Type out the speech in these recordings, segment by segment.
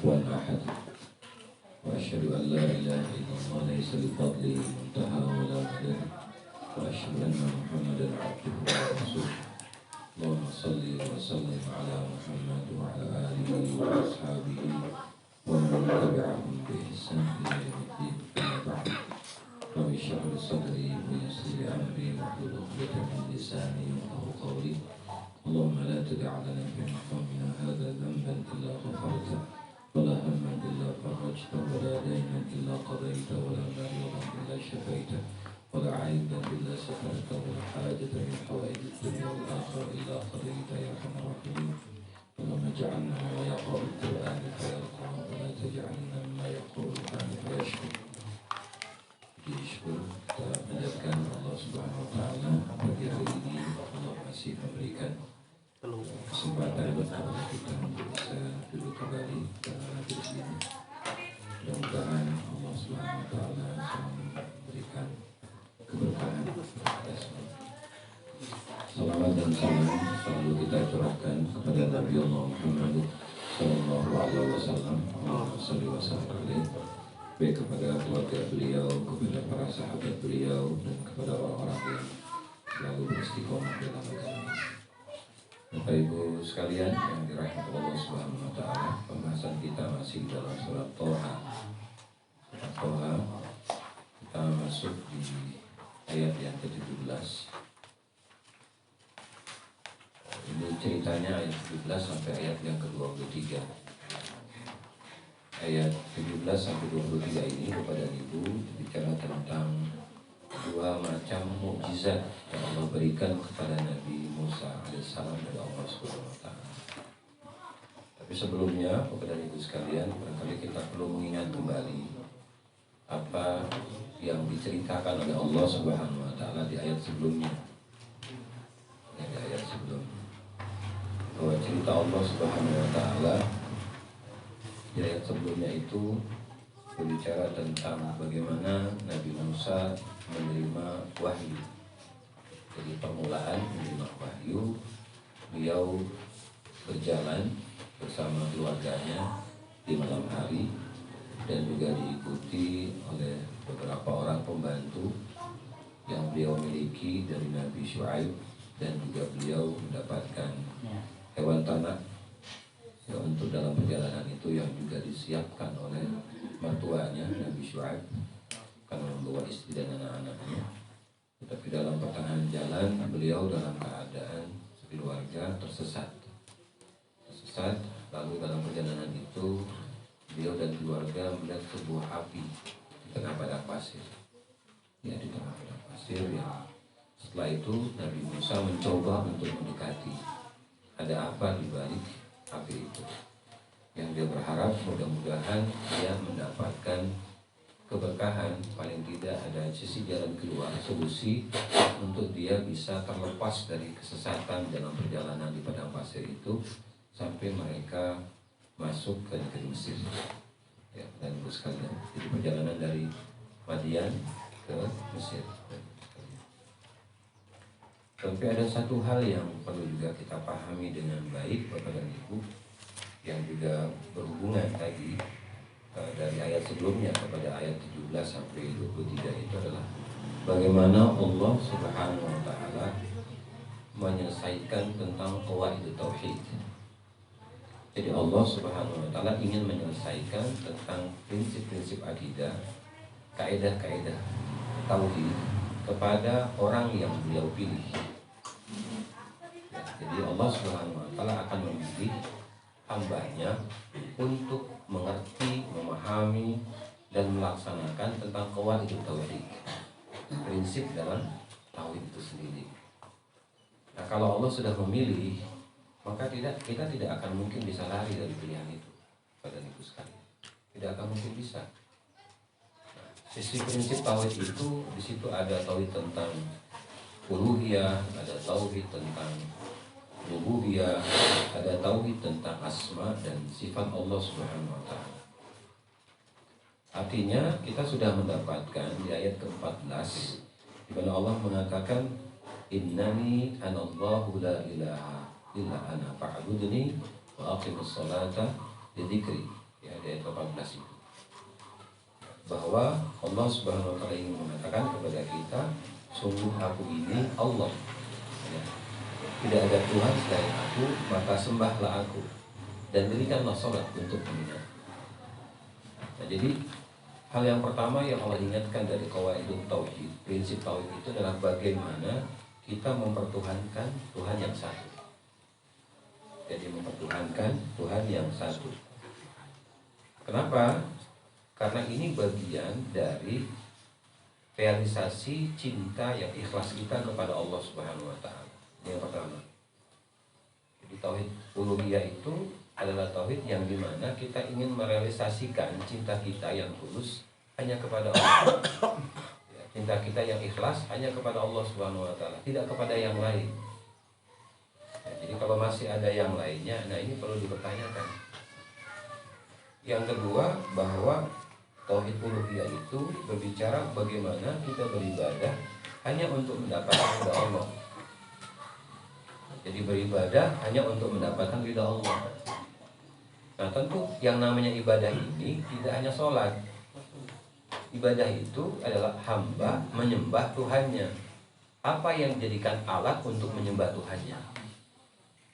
كفوا أحد وأشهد أن لا إله إلا الله ليس لفضله منتهى ولا مدد وأشهد أن محمدا عبده ورسوله اللهم صل وسلم على محمد وعلى آله وأصحابه ومن تبعهم بإحسان إلى يوم الدين أما بعد رب اشرح لي صدري ويسر لي أمري واحلل عقدة من لساني يفقهوا قولي اللهم لا تدع لنا في مقامنا هذا ذنبا إلا غفرته ولا هما إلا فرجته ولا دينا إلا قضيته ولا مريضا إلا شفيته ولا عيبا إلا سترته ولا حاجة من حوائج الدنيا والآخرة إلا قضيتها يا أرحم الراحمين اللهم اجعلنا مما يقرأ القرآن فيرقى ولا تجعلنا مما يقرأ القرآن فيشكر disyukur kita menjadikan Allah Subhanahu Wa Taala pagi hari ini Allah masih memberikan kesempatan kepada kita untuk bisa duduk kembali di sini. Mudah-mudahan Allah Subhanahu Wa Taala selalu memberikan keberkahan kepada semua. Salawat dan salam selalu kita curahkan kepada Nabi Allah Muhammad Sallallahu Alaihi Wasallam. Allahumma shalli wa sallim alaihi. Baik kepada keluarga beliau, kepada para sahabat beliau, dan kepada orang-orang yang selalu beristiqomah dalam agama. Bapak Ibu sekalian yang dirahmati Allah Subhanahu Wa Taala, pembahasan kita masih dalam surat Toha. Surat Toha, kita masuk di ayat yang ke-17. Ini ceritanya ayat 17 sampai ayat yang ke-23. Ayat 17 sampai 23 ini kepada Ibu bicara tentang dua macam mukjizat yang Allah berikan kepada Nabi Musa alaihissalam dari Allah Subhanahu Wa Taala. Tapi sebelumnya kepada Ibu sekalian, barangkali kita perlu mengingat kembali apa yang diceritakan oleh Allah Subhanahu Wa Taala di ayat sebelumnya. Di ayat sebelumnya, bahwa cerita Allah Subhanahu Wa Taala di ayat sebelumnya itu berbicara tentang bagaimana Nabi Musa menerima wahyu. Jadi permulaan menerima wahyu, beliau berjalan bersama keluarganya di malam hari dan juga diikuti oleh beberapa orang pembantu yang beliau miliki dari Nabi Syuaib, dan juga beliau mendapatkan hewan ternak ya, untuk dalam perjalanan itu yang juga disiapkan oleh mertuanya Nabi Syuaib karena membawa istri dan anak-anaknya. Tetapi dalam pertengahan jalan beliau dalam keadaan keluarga tersesat. Lalu dalam perjalanan itu beliau dan keluarga melihat sebuah api di tengah padang pasir. Ya, di tengah padang pasir ya. Setelah itu Nabi Musa mencoba untuk mendekati. Ada apa di balik api itu? Yang dia berharap mudah-mudahan dia mendapatkan keberkahan, paling tidak ada sisi jalan keluar, solusi untuk dia bisa terlepas dari kesesatan dalam perjalanan di padang pasir itu sampai mereka masuk ke negeri Mesir. Ya, dan itu sekalian. Jadi perjalanan dari Madian ke Mesir. Tapi ada satu hal yang perlu juga kita pahami dengan baik Bapak dan Ibu, yang juga berhubungan tadi dari ayat sebelumnya kepada ayat 17 sampai 23 itu adalah bagaimana Allah Subhanahu Wa Taala menyelesaikan tentang qawaid tauhid. Jadi Allah Subhanahu Wa Taala ingin menyelesaikan tentang prinsip-prinsip akidah, kaidah-kaidah tauhid kepada orang yang beliau pilih. Jadi Allah Subhanahu Wa Taala akan memilih hambanya untuk mengerti, memahami, dan melaksanakan tentang qawaid tauhid, prinsip dalam tauhid itu sendiri. Nah, kalau Allah sudah memilih, maka kita tidak akan mungkin bisa lari dari pilihan itu, pada Ibu sekalian. Tidak akan mungkin bisa. Nah, sisi prinsip tauhid itu di situ ada tauhid tentang uluhiyah, ada tauhid tentang rububiyah, ada tauhid tentang asma dan sifat Allah Subhanahu Wa Taala. Artinya kita sudah mendapatkan di ayat ke-14 di mana Allah mengatakan innani anallahu la ilaha illa ana fa'budni wa aqimus salata li dzikri. Ya, di ayat 18 itu. Bahwa Allah Subhanahu wa taala ingin mengatakan kepada kita, sungguh aku ini Allah. Ya. Tidak ada Tuhan selain aku, maka sembahlah aku dan dirikanlah sholat untuk mengingat. Nah, jadi hal yang pertama yang Allah ingatkan dari qawaidut tauhid, prinsip tauhid itu adalah bagaimana kita mempertuhankan Tuhan yang satu. Jadi mempertuhankan Tuhan yang satu. Kenapa? Karena ini bagian dari realisasi cinta yang ikhlas kita kepada Allah Subhanahu wa taala. Yang pertama. Jadi tauhid uluhiyah itu adalah tauhid yang dimana kita ingin merealisasikan cinta kita yang tulus hanya kepada Allah. Ya, cinta kita yang ikhlas hanya kepada Allah Subhanahu wa taala, tidak kepada yang lain. Ya, jadi kalau masih ada yang lainnya, nah ini perlu dipertanyakan. Yang kedua, bahwa tauhid uluhiyah itu berbicara bagaimana kita beribadah hanya untuk mendapatkan ridha Allah. Jadi beribadah hanya untuk mendapatkan ridha Allah. Nah tentu yang namanya ibadah ini tidak hanya sholat. Ibadah itu adalah hamba menyembah Tuhannya. Apa yang dijadikan alat untuk menyembah Tuhannya?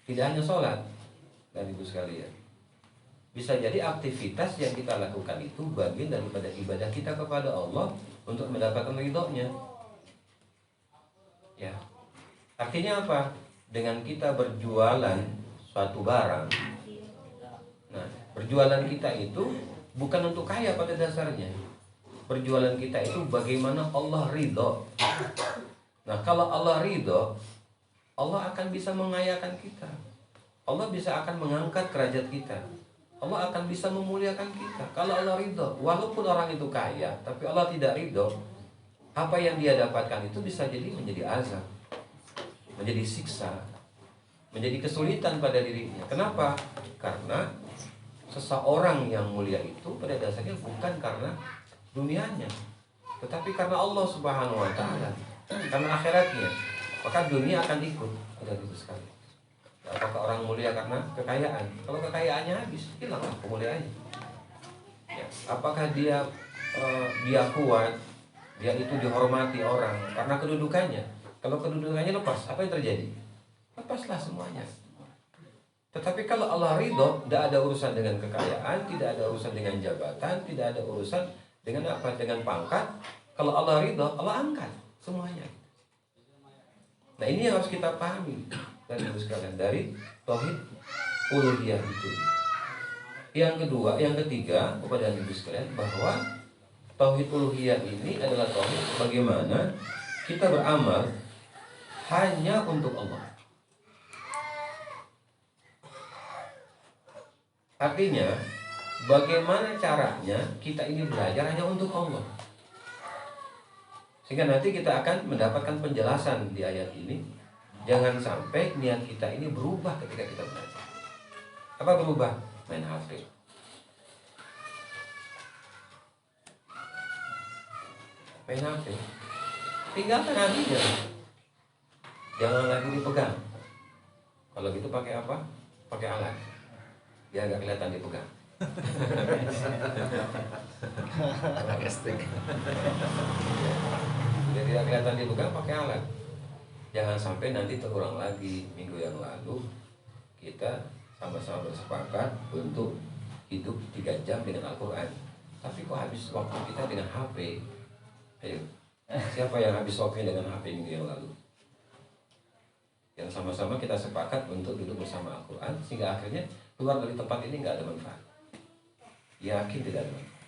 Tidak hanya sholat, dan ibu sekalian. Bisa jadi aktivitas yang kita lakukan itu bagian daripada ibadah kita kepada Allah untuk mendapatkan ridhonya. Ya, artinya apa? Dengan kita berjualan suatu barang, nah berjualan kita itu bukan untuk kaya pada dasarnya. Berjualan kita itu bagaimana Allah ridho. Nah kalau Allah ridho, Allah akan bisa mengayakan kita. Allah bisa akan mengangkat derajat kita. Allah akan bisa memuliakan kita. Kalau Allah ridho, walaupun orang itu kaya, tapi Allah tidak ridho, apa yang dia dapatkan itu bisa jadi menjadi azab, menjadi siksa, menjadi kesulitan pada dirinya. Kenapa? Karena seseorang yang mulia itu pada dasarnya bukan karena dunianya, tetapi karena Allah Subhanahu wa taala, karena akhiratnya. Maka dunia akan ikut. Ada itu sekali. Apakah orang mulia karena kekayaan? Kalau kekayaannya habis, hilanglah kemuliaannya. Ya. Apakah dia kuat, dia itu dihormati orang karena kedudukannya? Kalau kedudukannya lepas, apa yang terjadi? Lepaslah semuanya. Tetapi kalau Allah ridho, tidak ada urusan dengan kekayaan, tidak ada urusan dengan jabatan, tidak ada urusan dengan apa? Dengan pangkat. Kalau Allah ridho, Allah angkat semuanya. Nah ini yang harus kita pahami dan ibu sekalian dari tauhid uluhiyah itu. Yang kedua, yang ketiga kepada ibu sekalian bahwa tauhid uluhiyah ini adalah tauhid bagaimana kita beramal hanya untuk Allah. Artinya bagaimana caranya kita ini belajar hanya untuk Allah. Sehingga nanti kita akan mendapatkan penjelasan di ayat ini. Jangan sampai niat kita ini berubah ketika kita belajar. Apa berubah? Main HP. Main HP. Tinggalkan hatinya. Jangan lagi dipegang. Kalau gitu pakai apa? Pakai alat. Biar nggak kelihatan dipegang. Pakai stick. Biar tidak kelihatan dipegang, pakai alat. Jangan sampai nanti terulang lagi. Minggu yang lalu kita sama-sama bersepakat untuk hidup 3 jam dengan Al-Quran, tapi kok habis waktu kita dengan HP. Ayo, siapa yang habis waktunya dengan HP minggu yang lalu? Yang sama-sama kita sepakat untuk duduk bersama Al-Quran, sehingga akhirnya keluar dari tempat ini nggak ada manfaat. Yakin tidak ada manfaat,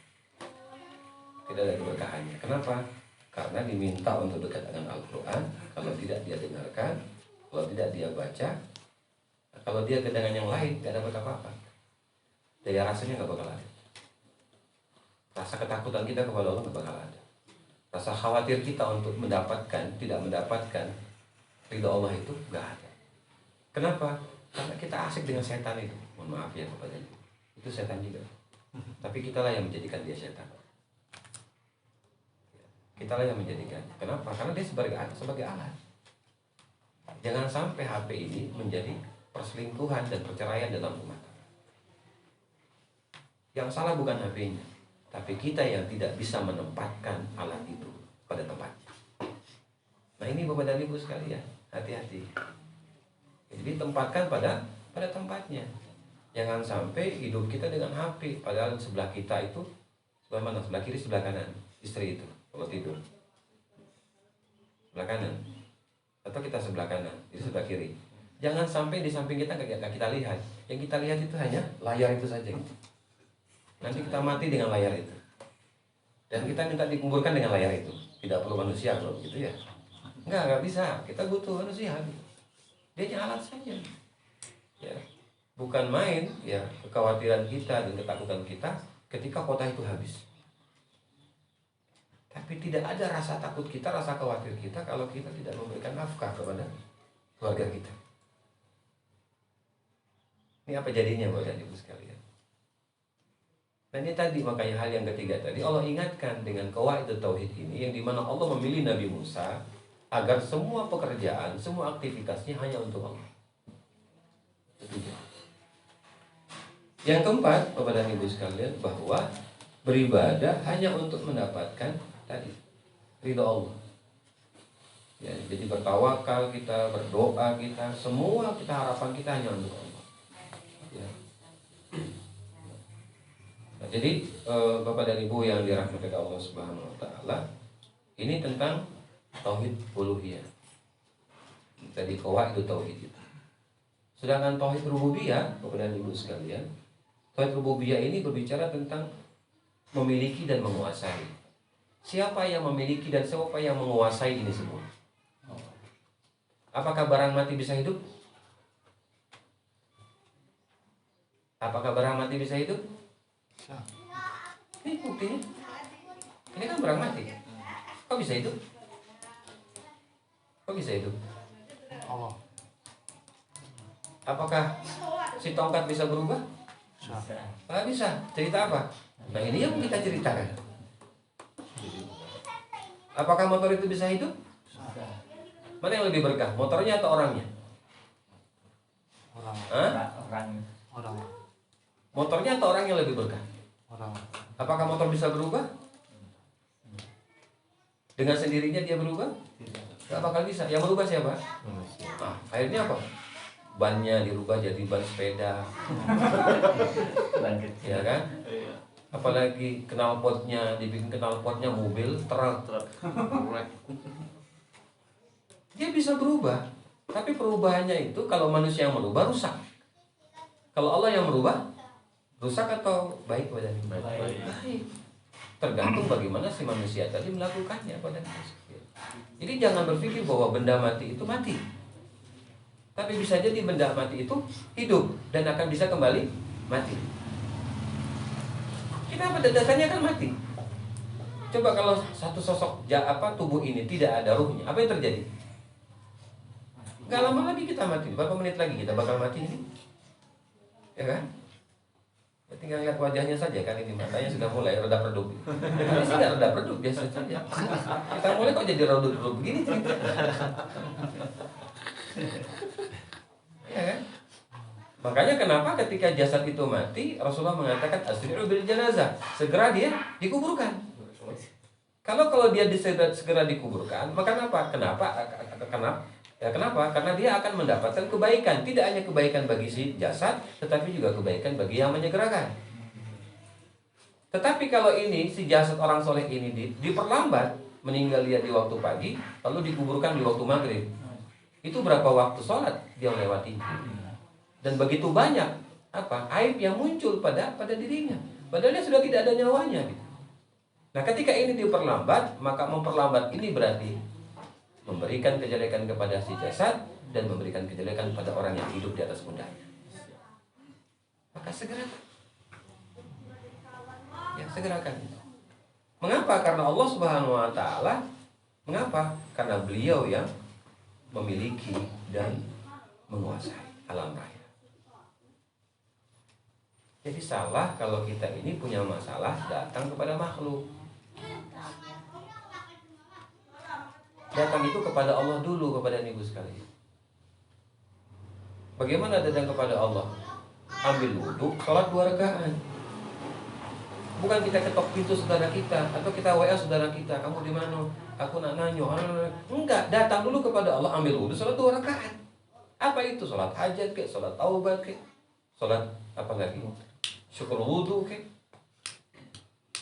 tidak ada keberkahannya. Kenapa? Karena diminta untuk dekat dengan Al-Quran. Kalau tidak dia dengarkan, kalau tidak dia baca, kalau dia dengan yang lain tidak dapat apa-apa. Daya rasanya nggak bakal ada. Rasa ketakutan kita kepada Allah nggak bakal ada. Rasa khawatir kita untuk mendapatkan, tidak mendapatkan ridha Allah itu nggak ada. Kenapa? Karena kita asik dengan setan itu. Mohon maaf ya kepadanya. Itu setan juga. Tapi kitalah yang menjadikan dia setan. Kitalah yang menjadikan. Kenapa? Karena dia sebagai alat. Jangan sampai HP ini menjadi perselingkuhan dan perceraian dalam rumah tangga. Yang salah bukan HP-nya, tapi kita yang tidak bisa menempatkan alat itu pada tempatnya. Nah ini Bapak dan Ibu sekalian, hati-hati. Jadi tempatkan pada tempatnya. Jangan sampai hidup kita dengan HP, padahal sebelah kita itu sebelah mana? Sebelah kiri, sebelah kanan. Istri itu kalau tidur sebelah kanan, atau kita sebelah kanan, di sebelah kiri. Jangan sampai di samping kita nggak kita lihat. Yang kita lihat itu hanya layar itu saja. Nanti kita mati dengan layar itu. Dan kita minta dikuburkan dengan layar itu. Tidak perlu manusia kalau begitu ya. Nggak bisa. Kita butuh manusia. Dia hanya alat saja. Ya. Bukan main ya kekhawatiran kita dan ketakutan kita ketika kota itu habis. Tapi tidak ada rasa takut kita, rasa khawatir kita kalau kita tidak memberikan nafkah kepada keluarga kita. Ini apa jadinya Bapak dan Ibu sekalian? Dan ini tadi makanya hal yang ketiga tadi Allah ingatkan dengan qawaidut tauhid ini, yang dimana Allah memilih Nabi Musa agar semua pekerjaan, semua aktivitasnya hanya untuk Allah. Ketiga. Yang keempat Bapak dan Ibu sekalian, bahwa beribadah hanya untuk mendapatkan tadi ridho Allah. Ya, jadi bertawakal kita, berdoa kita, semua kita harapan kita hanya untuk Allah. Ya. Nah, jadi Bapak dan Ibu yang dirahmati Allah Subhanahu wa taala, ini tentang tauhid uluhiyah. Tadi qawaidut tauhid itu. Sedangkan tauhid rububiyah, Bapak dan Ibu sekalian, tauhid rububiyah ini berbicara tentang memiliki dan menguasai. Siapa yang memiliki dan siapa yang menguasai ini semua? Apakah barang mati bisa hidup? Apakah barang mati bisa hidup? Ini buktinya. Ini kan barang mati. Kok bisa hidup? Kok bisa hidup? Allah. Apakah si tongkat bisa berubah? Bisa. Bisa. Cerita apa? Nah ini yang kita ceritakan. Apakah motor itu bisa hidup? Mana yang lebih berkah? Motornya atau orangnya? Orang. Motornya atau orang yang lebih berkah? Orang. Apakah motor bisa berubah? Dengan sendirinya dia berubah? Gak bakal bisa. Yang berubah siapa? Nah, akhirnya apa? Bannya dirubah jadi ban sepeda. Ya kan? Apalagi knalpotnya dibikin knalpotnya mobil, truk. Dia bisa berubah. Tapi perubahannya itu kalau manusia yang merubah rusak. Kalau Allah yang merubah rusak atau baik badannya? Baik. Tergantung bagaimana si manusia tadi melakukannya pada manusia. Jadi jangan berpikir bahwa benda mati itu mati. Tapi bisa jadi benda mati itu hidup dan akan bisa kembali mati. Kita pada dasarnya kan mati. Coba kalau satu sosok tubuh ini tidak ada ruhnya, apa yang terjadi? Gak lama lagi kita mati. Berapa menit lagi kita bakal mati ini? Ya kan? Ya, tinggal lihat wajahnya saja kan, ini matanya sudah mulai reda redup. Ini sih nggak reda redup, biasa saja. Kita mulai kok jadi redup begini cerita. Ya kan? Makanya kenapa ketika jasad itu mati, Rasulullah mengatakan asri'u bil janazah, segera dia dikuburkan. Kalau dia segera dikuburkan, maka kenapa? Kenapa? Karena dia akan mendapatkan kebaikan. Tidak hanya kebaikan bagi si jasad, tetapi juga kebaikan bagi yang menyegerakan. Tetapi kalau ini si jasad orang soleh ini diperlambat, meninggal dia di waktu pagi, lalu dikuburkan di waktu maghrib, itu berapa waktu sholat dia melewati? Dan begitu banyak aib yang muncul pada dirinya, padahal dia sudah tidak ada nyawanya gitu. Nah ketika ini diperlambat, maka memperlambat ini berarti memberikan kejelekan kepada si jasad dan memberikan kejelekan pada orang yang hidup di atas pundaknya. Maka segerakan. Mengapa? Karena Allah Subhanahu wa taala. Mengapa? Karena beliau yang memiliki dan menguasai alam raya. Jadi salah kalau kita ini punya masalah datang kepada makhluk. Datang itu kepada Allah dulu, kepada ibu sekalian. Bagaimana datang kepada Allah? Ambil wudhu, sholat 2 rakaat. Bukan kita ketok pintu saudara kita atau kita WA saudara kita, kamu di mana? Aku nak nanyo. Enggak, datang dulu kepada Allah, ambil wudhu, salat 2 rakaat. Apa itu? Salat hajat kek, salat taubat kek, salat apa lagi? Syukur wudhu kek.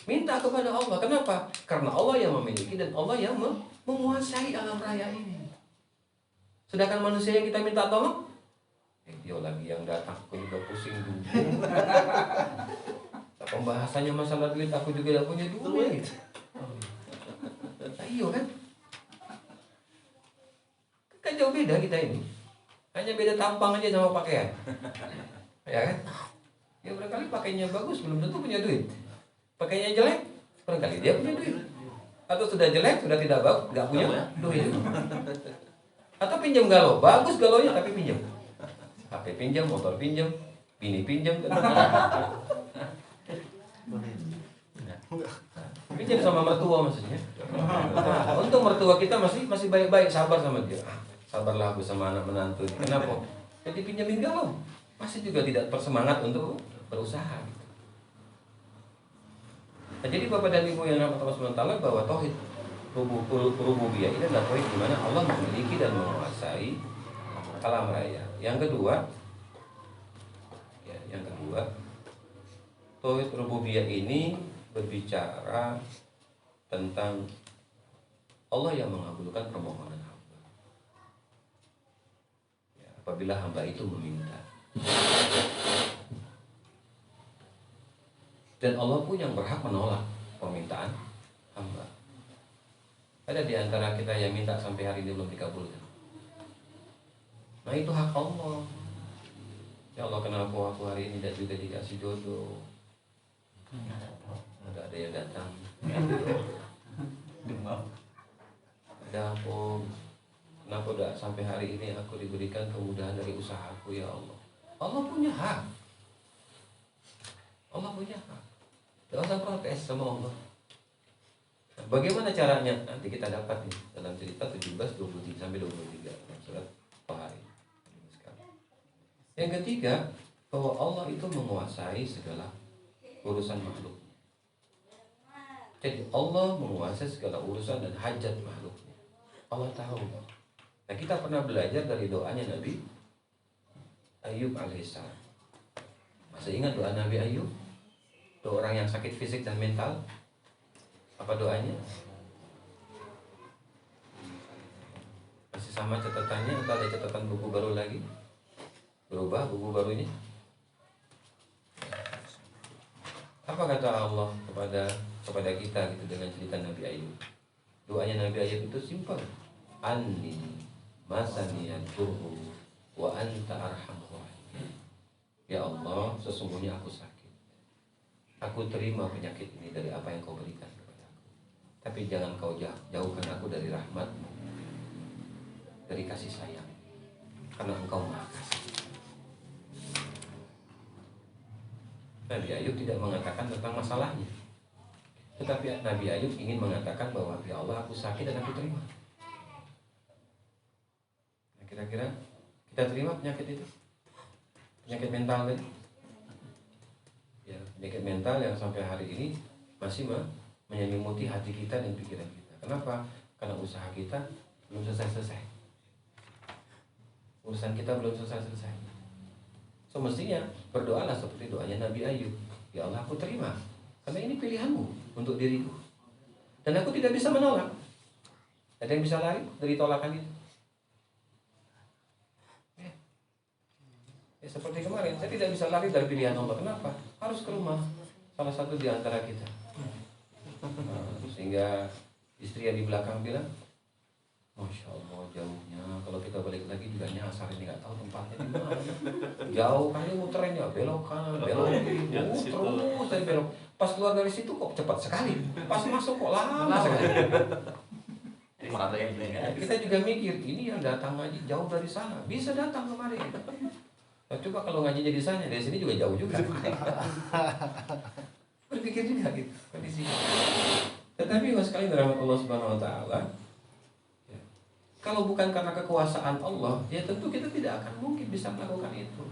Minta kepada Allah. Kenapa? Karena Allah yang memiliki dan Allah yang menguasai alam raya ini. Sedangkan manusia yang kita minta tolong, dia lagi yang datang, aku juga pusing dulu. Pembahasannya masalah duit, aku juga tidak punya duit. Ayo kan? Kan jauh beda kita ini. Hanya beda tampang aja sama pakaian. Ya kan? Ya barangkali pakainya bagus, belum tentu punya duit. Pakainya jelek, barangkali dia punya duit. Atau sudah jelek, sudah tidak bagus, nggak punya duit. Atau pinjam galau, bagus galaunya tapi pinjam. HP pinjam, motor pinjam, bini pinjam. Pinjam sama mertua maksudnya. Untuk mertua kita masih baik-baik, sabar sama dia. Sabarlah aku sama anak menantu. Kenapa? Jadi pinjamin galau. Masih juga tidak bersemangat untuk berusaha. Nah, jadi Bapak dan Ibu yang rahmat Allah SWT, bahwa tauhid rububiyah ini adalah tauhid di mana Allah memiliki dan menguasai alam raya. Yang kedua, tauhid rububiyah ini berbicara tentang Allah yang mengabulkan permohonan hamba. Ya, apabila hamba itu meminta. Dan Allah pun yang berhak menolak permintaan hamba. Ada di antara kita yang minta sampai hari ini belum dikabulkan. Nah itu hak Allah. Ya Allah, kenapa aku hari ini tidak juga dikasih jodoh? Ada yang datang. Ada apa? Kenapa udah sampai hari ini aku diberikan kemudahan dari usahaku, ya Allah? Allah punya hak. Allah punya hak. Tidak usah protes sama Allah. Nah, bagaimana caranya? Nanti kita dapat nih dalam cerita 17-23 sampai 23 surat Al-Hari. Yang ketiga, bahwa Allah itu menguasai segala urusan makhluk. Jadi Allah menguasai segala urusan dan hajat makhluknya. Allah tahu. Nah, kita pernah belajar dari doanya Nabi Ayub alaihissalam. Masih ingat doa Nabi Ayub? Doa orang yang sakit fisik dan mental. Apa doanya? Masih sama catatannya atau ada catatan buku baru lagi? Berubah buku barunya? Apa kata Allah kepada kita gitu dengan cerita Nabi Ayub? Doanya Nabi Ayub itu simpel. Anni masaniyad durru wa anta arhamur rahimin. Ya Allah, sesungguhnya aku sakit. Aku terima penyakit ini dari apa yang kau berikan kepada aku. Tapi jangan kau jauhkan aku dari rahmat-Mu, dari kasih sayang. Karena Engkau Maha Kasih. Nabi Ayub tidak mengatakan tentang masalahnya, tetapi Nabi Ayub ingin mengatakan bahwa ya Allah, aku sakit dan aku terima. Nah, kira-kira kita terima penyakit itu? Penyakit mental tadi? Ya, penyakit mental yang sampai hari ini masih menyelimuti hati kita dan pikiran kita. Kenapa? Karena usaha kita belum selesai-selesai. Urusan kita belum selesai-selesai. Semestinya berdoalah seperti doanya Nabi Ayub. Ya Allah, aku terima, karena ini pilihan-Mu untuk diriku, dan aku tidak bisa menolak. Ada yang bisa lari dari tolakan itu? Ya, seperti kemarin, saya tidak bisa lari dari pilihan Allah. Kenapa? Harus ke rumah salah satu di antara kita. Nah, sehingga istri yang di belakang bilang, Masya Allah, jauhnya. Kalau kita balik lagi juga nyasar, ini nggak tahu tempatnya di mana. Jauh kali muternya, belok kanan, belok kiri, terus dari belok. Pas keluar dari situ kok cepat sekali. Pas masuk kok lama sekali. Kita juga mikir, ini yang datang ngaji jauh dari sana, bisa datang kemari. Nah, coba kalau ngajinya di sana, dari sini juga jauh juga. Berpikir juga gitu kondisi. Tetapi sekali rahmat Allah Subhanahu Wa Taala. Kalau bukan karena kekuasaan Allah, ya tentu kita tidak akan mungkin bisa melakukan itu.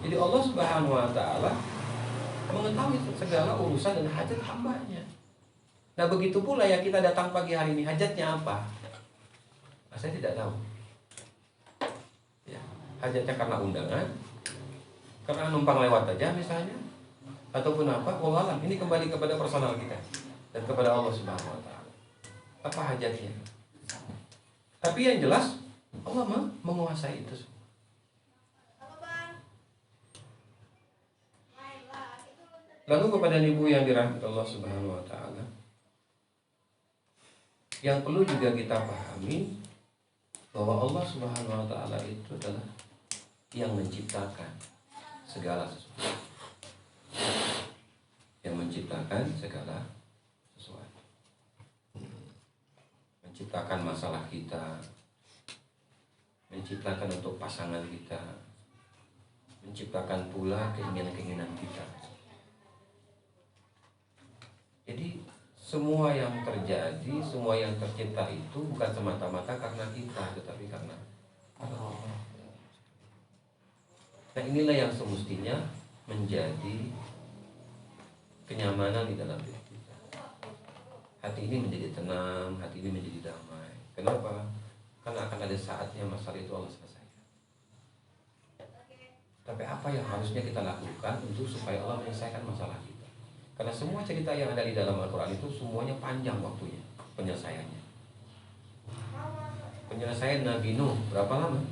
Jadi Allah Subhanahu Wa Taala mengetahui segala urusan dan hajat hambanya. Nah begitu pula ya kita datang pagi hari ini, hajatnya apa? Nah, saya tidak tahu ya, hajatnya karena undangan, karena numpang lewat aja misalnya, ataupun apa, wallahualam. Ini kembali kepada personal kita dan kepada Allah Subhanahu wa taala. Apa hajatnya? Tapi yang jelas Allah menguasai itu semua. Lalu kepada ibu yang dirahmati Allah Subhanahu wa taala, yang perlu juga kita pahami bahwa Allah Subhanahu wa taala itu adalah yang menciptakan segala sesuatu. Yang menciptakan segala sesuatu. Menciptakan masalah kita, menciptakan untuk pasangan kita, menciptakan pula keinginan-keinginan kita. Jadi semua yang terjadi, semua yang tercipta itu bukan semata-mata karena kita, tetapi karena Allah. Nah inilah yang semestinya menjadi kenyamanan di dalam diri kita. Hati ini menjadi tenang, hati ini menjadi damai. Kenapa? Karena akan ada saatnya masalah itu Allah selesaikan. Tapi apa yang harusnya kita lakukan untuk supaya Allah menyelesaikan masalah kita? Karena semua cerita yang ada di dalam Al-Quran itu semuanya panjang waktunya penyelesaiannya. Penyelesaian Nabi Nuh berapa lama?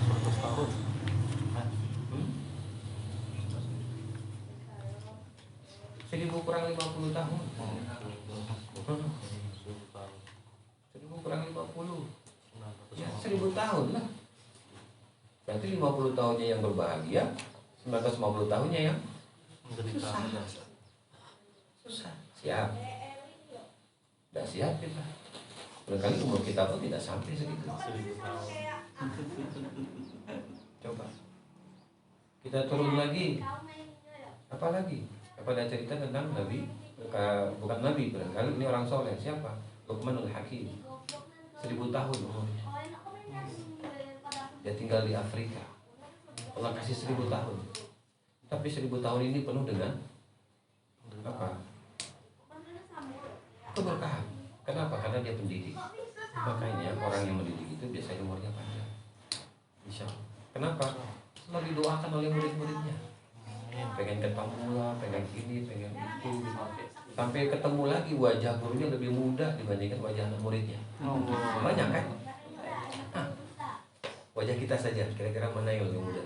100 tahun. 1000 kurang 50 tahun. 1000 kurang 50. Ya 1000 tahun lah. Berarti 50 tahunnya yang berbahagia, 950 tahunnya yang susah. Siap. Tidak siap kita. Barangkali umur kita pun tidak sampai segitu. Coba kita turun lagi. Apa lagi? Kepada cerita tentang Nabi, bukan Nabi, barangkali ini orang soleh. Siapa? Luqmanul Hakim. 1000 tahun umurnya. Dia tinggal di Afrika. Allah kasih 1000 tahun. Tapi 1000 tahun ini penuh dengan apa? Keberkahan. Kenapa? Karena dia pendidik. Makanya orang yang mendidik itu biasanya umurnya panjang. Insya Allah. Kenapa? Selalu didoakan oleh murid-muridnya. Pengen ketemu lah, pengen ini, pengen itu. Sampai ketemu lagi wajah gurunya lebih muda dibandingkan wajah anak muridnya. Banyak kan? Wajah kita saja, kira-kira mana yang lebih muda?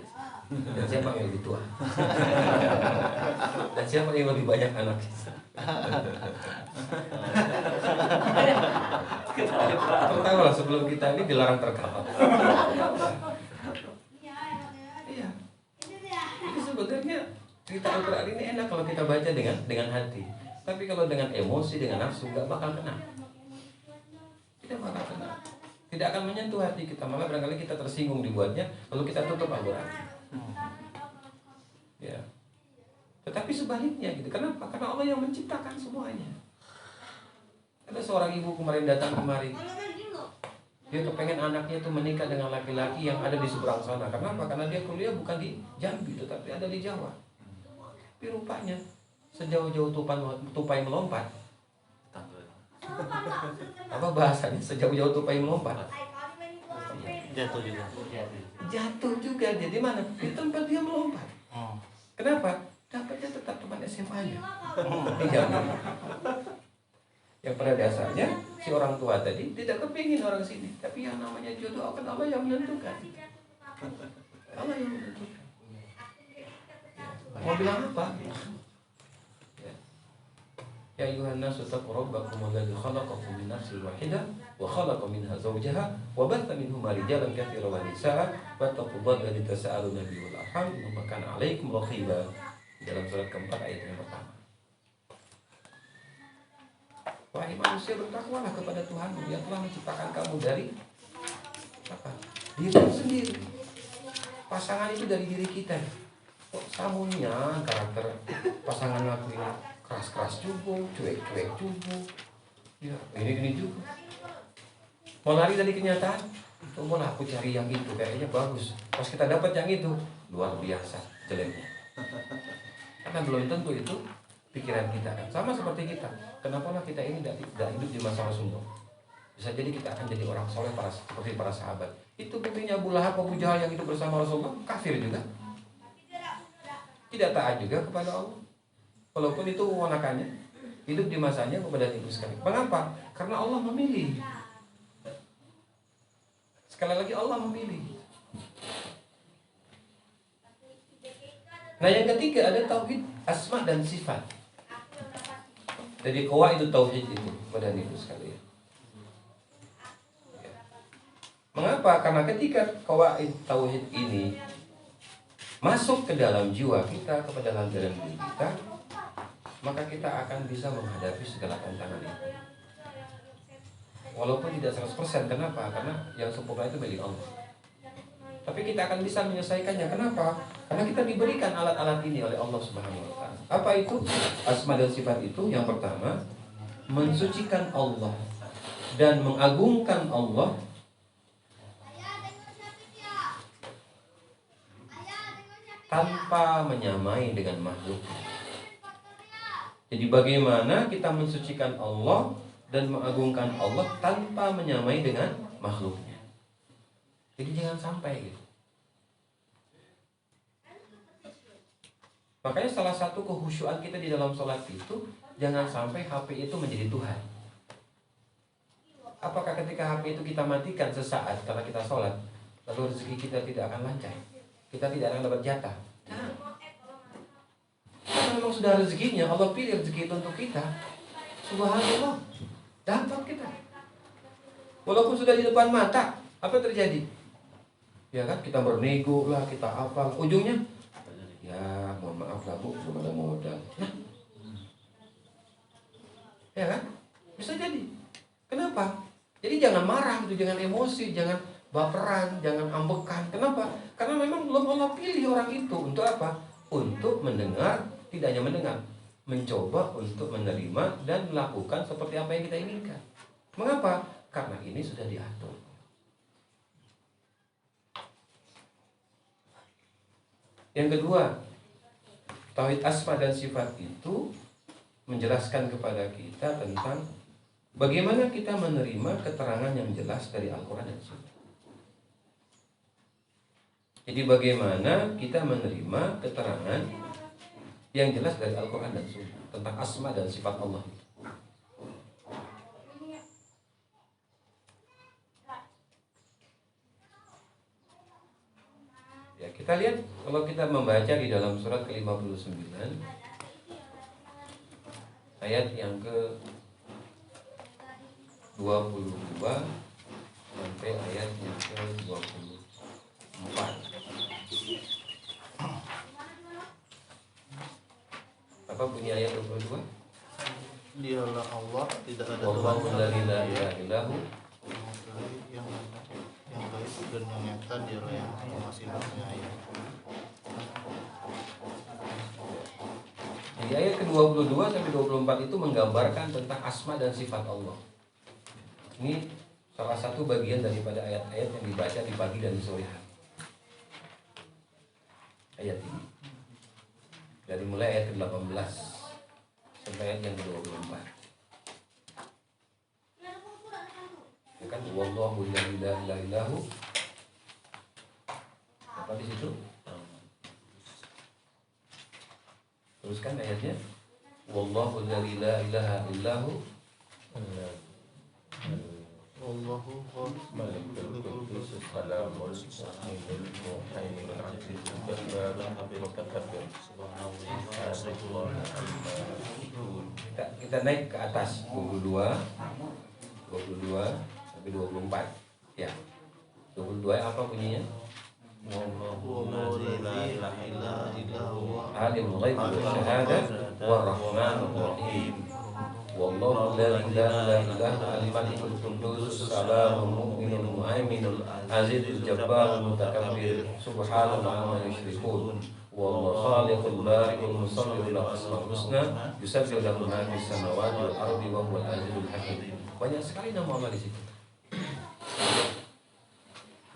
Dan siapa yang lebih tua? Dan siapa yang lebih banyak anak? Tertawa lah sebelum kita ini dilarang terkawal. Iya. Itu sebenarnya cerita Al-Quran ini enak kalau kita baca dengan hati. Tapi kalau dengan emosi, dengan nafsu, nggak bakal kena. Tidak bakal kena. Tidak akan menyentuh hati kita, malah barangkali kita tersinggung dibuatnya, lalu kita tutup Al-Quran. Ya. Tetapi sebaliknya gitu. Kenapa? Karena Allah yang menciptakan semuanya. Ada seorang ibu kemarin datang kemari. Dia kepengen anaknya itu menikah dengan laki-laki yang ada di seberang sana. Kenapa? Karena dia kuliah bukan di Jambi, tetapi ada di Jawa. Tapi rupanya sejauh-jauh tupai melompat. Apa bahasanya? Sejauh-jauh tupai melompat. Jatuh juga. Jatuh juga dia di mana? Di tempat dia melompat. Kenapa? Dapatnya tetap teman SMA-nya. Iya. Yang pada dasarnya si orang tua tadi tidak kepingin orang sini, tapi yang namanya jodoh akan Allah yang menentukan. Allah yang menentukan. Mau bilang apa? Ya ayuhan nasu taqu rabbakum alladzi khalaqakum min nafsin wahidah wa khalaqa minha zawjaha wa batha minhuma rijalan katsiran wa nisaa wattaqullaha alladzi tasaaluna bihi wal arham innahu kana 'alaikum raqiba. Dalam surat keempat ayat yang pertama. Wahai manusia, bertakwalah kepada Tuhan yang telah menciptakan kamu dari apa? Diri sendiri. Pasangan itu dari diri kita. Kok samunya karakter pasangan aku ini keras-keras juga, cuek-cuek juga. Ya, ini juga. Mau lari dari kenyataan? Coba aku cari yang itu, kayaknya bagus. Pas kita dapat yang itu, luar biasa. jeleknya. Karena belum tentu itu pikiran kita kan. Sama seperti kita. Kenapa lah kita ini tidak hidup di masa Rasulullah? Bisa jadi kita akan jadi orang soleh seperti para sahabat. Itu buktinya Abu Lahab, Abu Jahal yang hidup bersama Rasulullah kafir juga. Tidak taat juga kepada Allah. Walaupun itu wanakannya hidup di masanya kepada itu sekali. Mengapa? Karena Allah memilih. Sekali lagi Allah memilih. Nah yang ketiga ada tauhid asma dan sifat. Jadi qawaid itu tauhid itu pada itu sekalian. Mengapa? Karena ketika qawaid tauhid ini masuk ke dalam jiwa kita, kepada dalam diri kita, maka kita akan bisa menghadapi segala tantangan itu. Walaupun tidak 100%, kenapa? Karena yang sempurna itu milik Allah. Tapi kita akan bisa menyelesaikannya. Kenapa? Karena kita diberikan alat-alat ini oleh Allah Subhanahu wa taala. Apa itu? Asma dan sifat itu yang pertama, mensucikan Allah dan mengagungkan Allah tanpa menyamai dengan makhluk. Jadi bagaimana kita mensucikan Allah dan mengagungkan Allah tanpa menyamai dengan makhluknya. Jadi jangan sampai gitu. Makanya salah satu kehusyuan kita di dalam sholat itu, jangan sampai HP itu menjadi Tuhan. Apakah ketika HP itu kita matikan sesaat karena kita sholat, lalu rezeki kita tidak akan lancar, kita tidak akan dapat jatah? Karena memang sudah rezekinya, Allah pilih rezeki itu untuk kita. Subhanallah, dapat kita. Walaupun sudah di depan mata, apa yang terjadi? Ya kan, kita bernego lah, kita apa, ujungnya ya mohon maaf lah bu, belum ada modal. Nah, ya kan, bisa jadi. Kenapa? Jadi jangan marah gitu, jangan emosi, jangan baperan, jangan ambekan. Kenapa? Karena memang belum Allah pilih orang itu untuk apa? Untuk mendengar, tidak hanya mendengar, mencoba untuk menerima dan melakukan seperti apa yang kita inginkan. Mengapa? Karena ini sudah diatur. Yang kedua, tauhid asma dan sifat itu menjelaskan kepada kita tentang bagaimana kita menerima keterangan yang jelas dari Al-Quran dan Sunnah. Jadi bagaimana kita menerima keterangan yang jelas dari Al-Quran dan Sunnah tentang asma dan sifat Allah. Ya, kita lihat kalau kita membaca di dalam surat ke-59 ayat yang ke-22 sampai ayat yang ke-24. Apa bunyi ayat 22? Dialah Allah, tidak ada Wallahu la ilaha illahu yang baik dan yang nyata, dialah yang masih penyayang. Jadi ayat ke-22 sampai 24 itu menggambarkan tentang asma dan sifat Allah. Ini salah satu bagian daripada ayat-ayat yang dibaca di pagi dan di sore hari. Ayat ini dari mulai ayat ke-18 sampai ayat yang ke-24. Ya kan, wallahu la ilaha illahu. Apa di situ? Teruskan ayatnya. Wallahu la ilaha illahu. Wallahu Malikul Qudus Salamul Mu'minul Muhaiminul Azizul Jabbarul Mutakabbir Subhanallah amma yusyrikun. Kita naik ke atas 22 sampai 24. Ya. 22 apa bunyinya? Wallahu la ilaha illa huwa Alimul ghaib wa syahadah war-rahmanur rahim. Wallahu la ilaha illa huwa al-malikul qudus salamul mu'minul muhaiminul azizul jabbarul mutakabbir subhanallah amma yusyrikun. Wallahu khaliqul bari'ul musawwirul asmaul husna yusabbihu lahu ma fis samawati wal ardi wa huwal azizul hakim. Banyak sekali nama Allah di situ.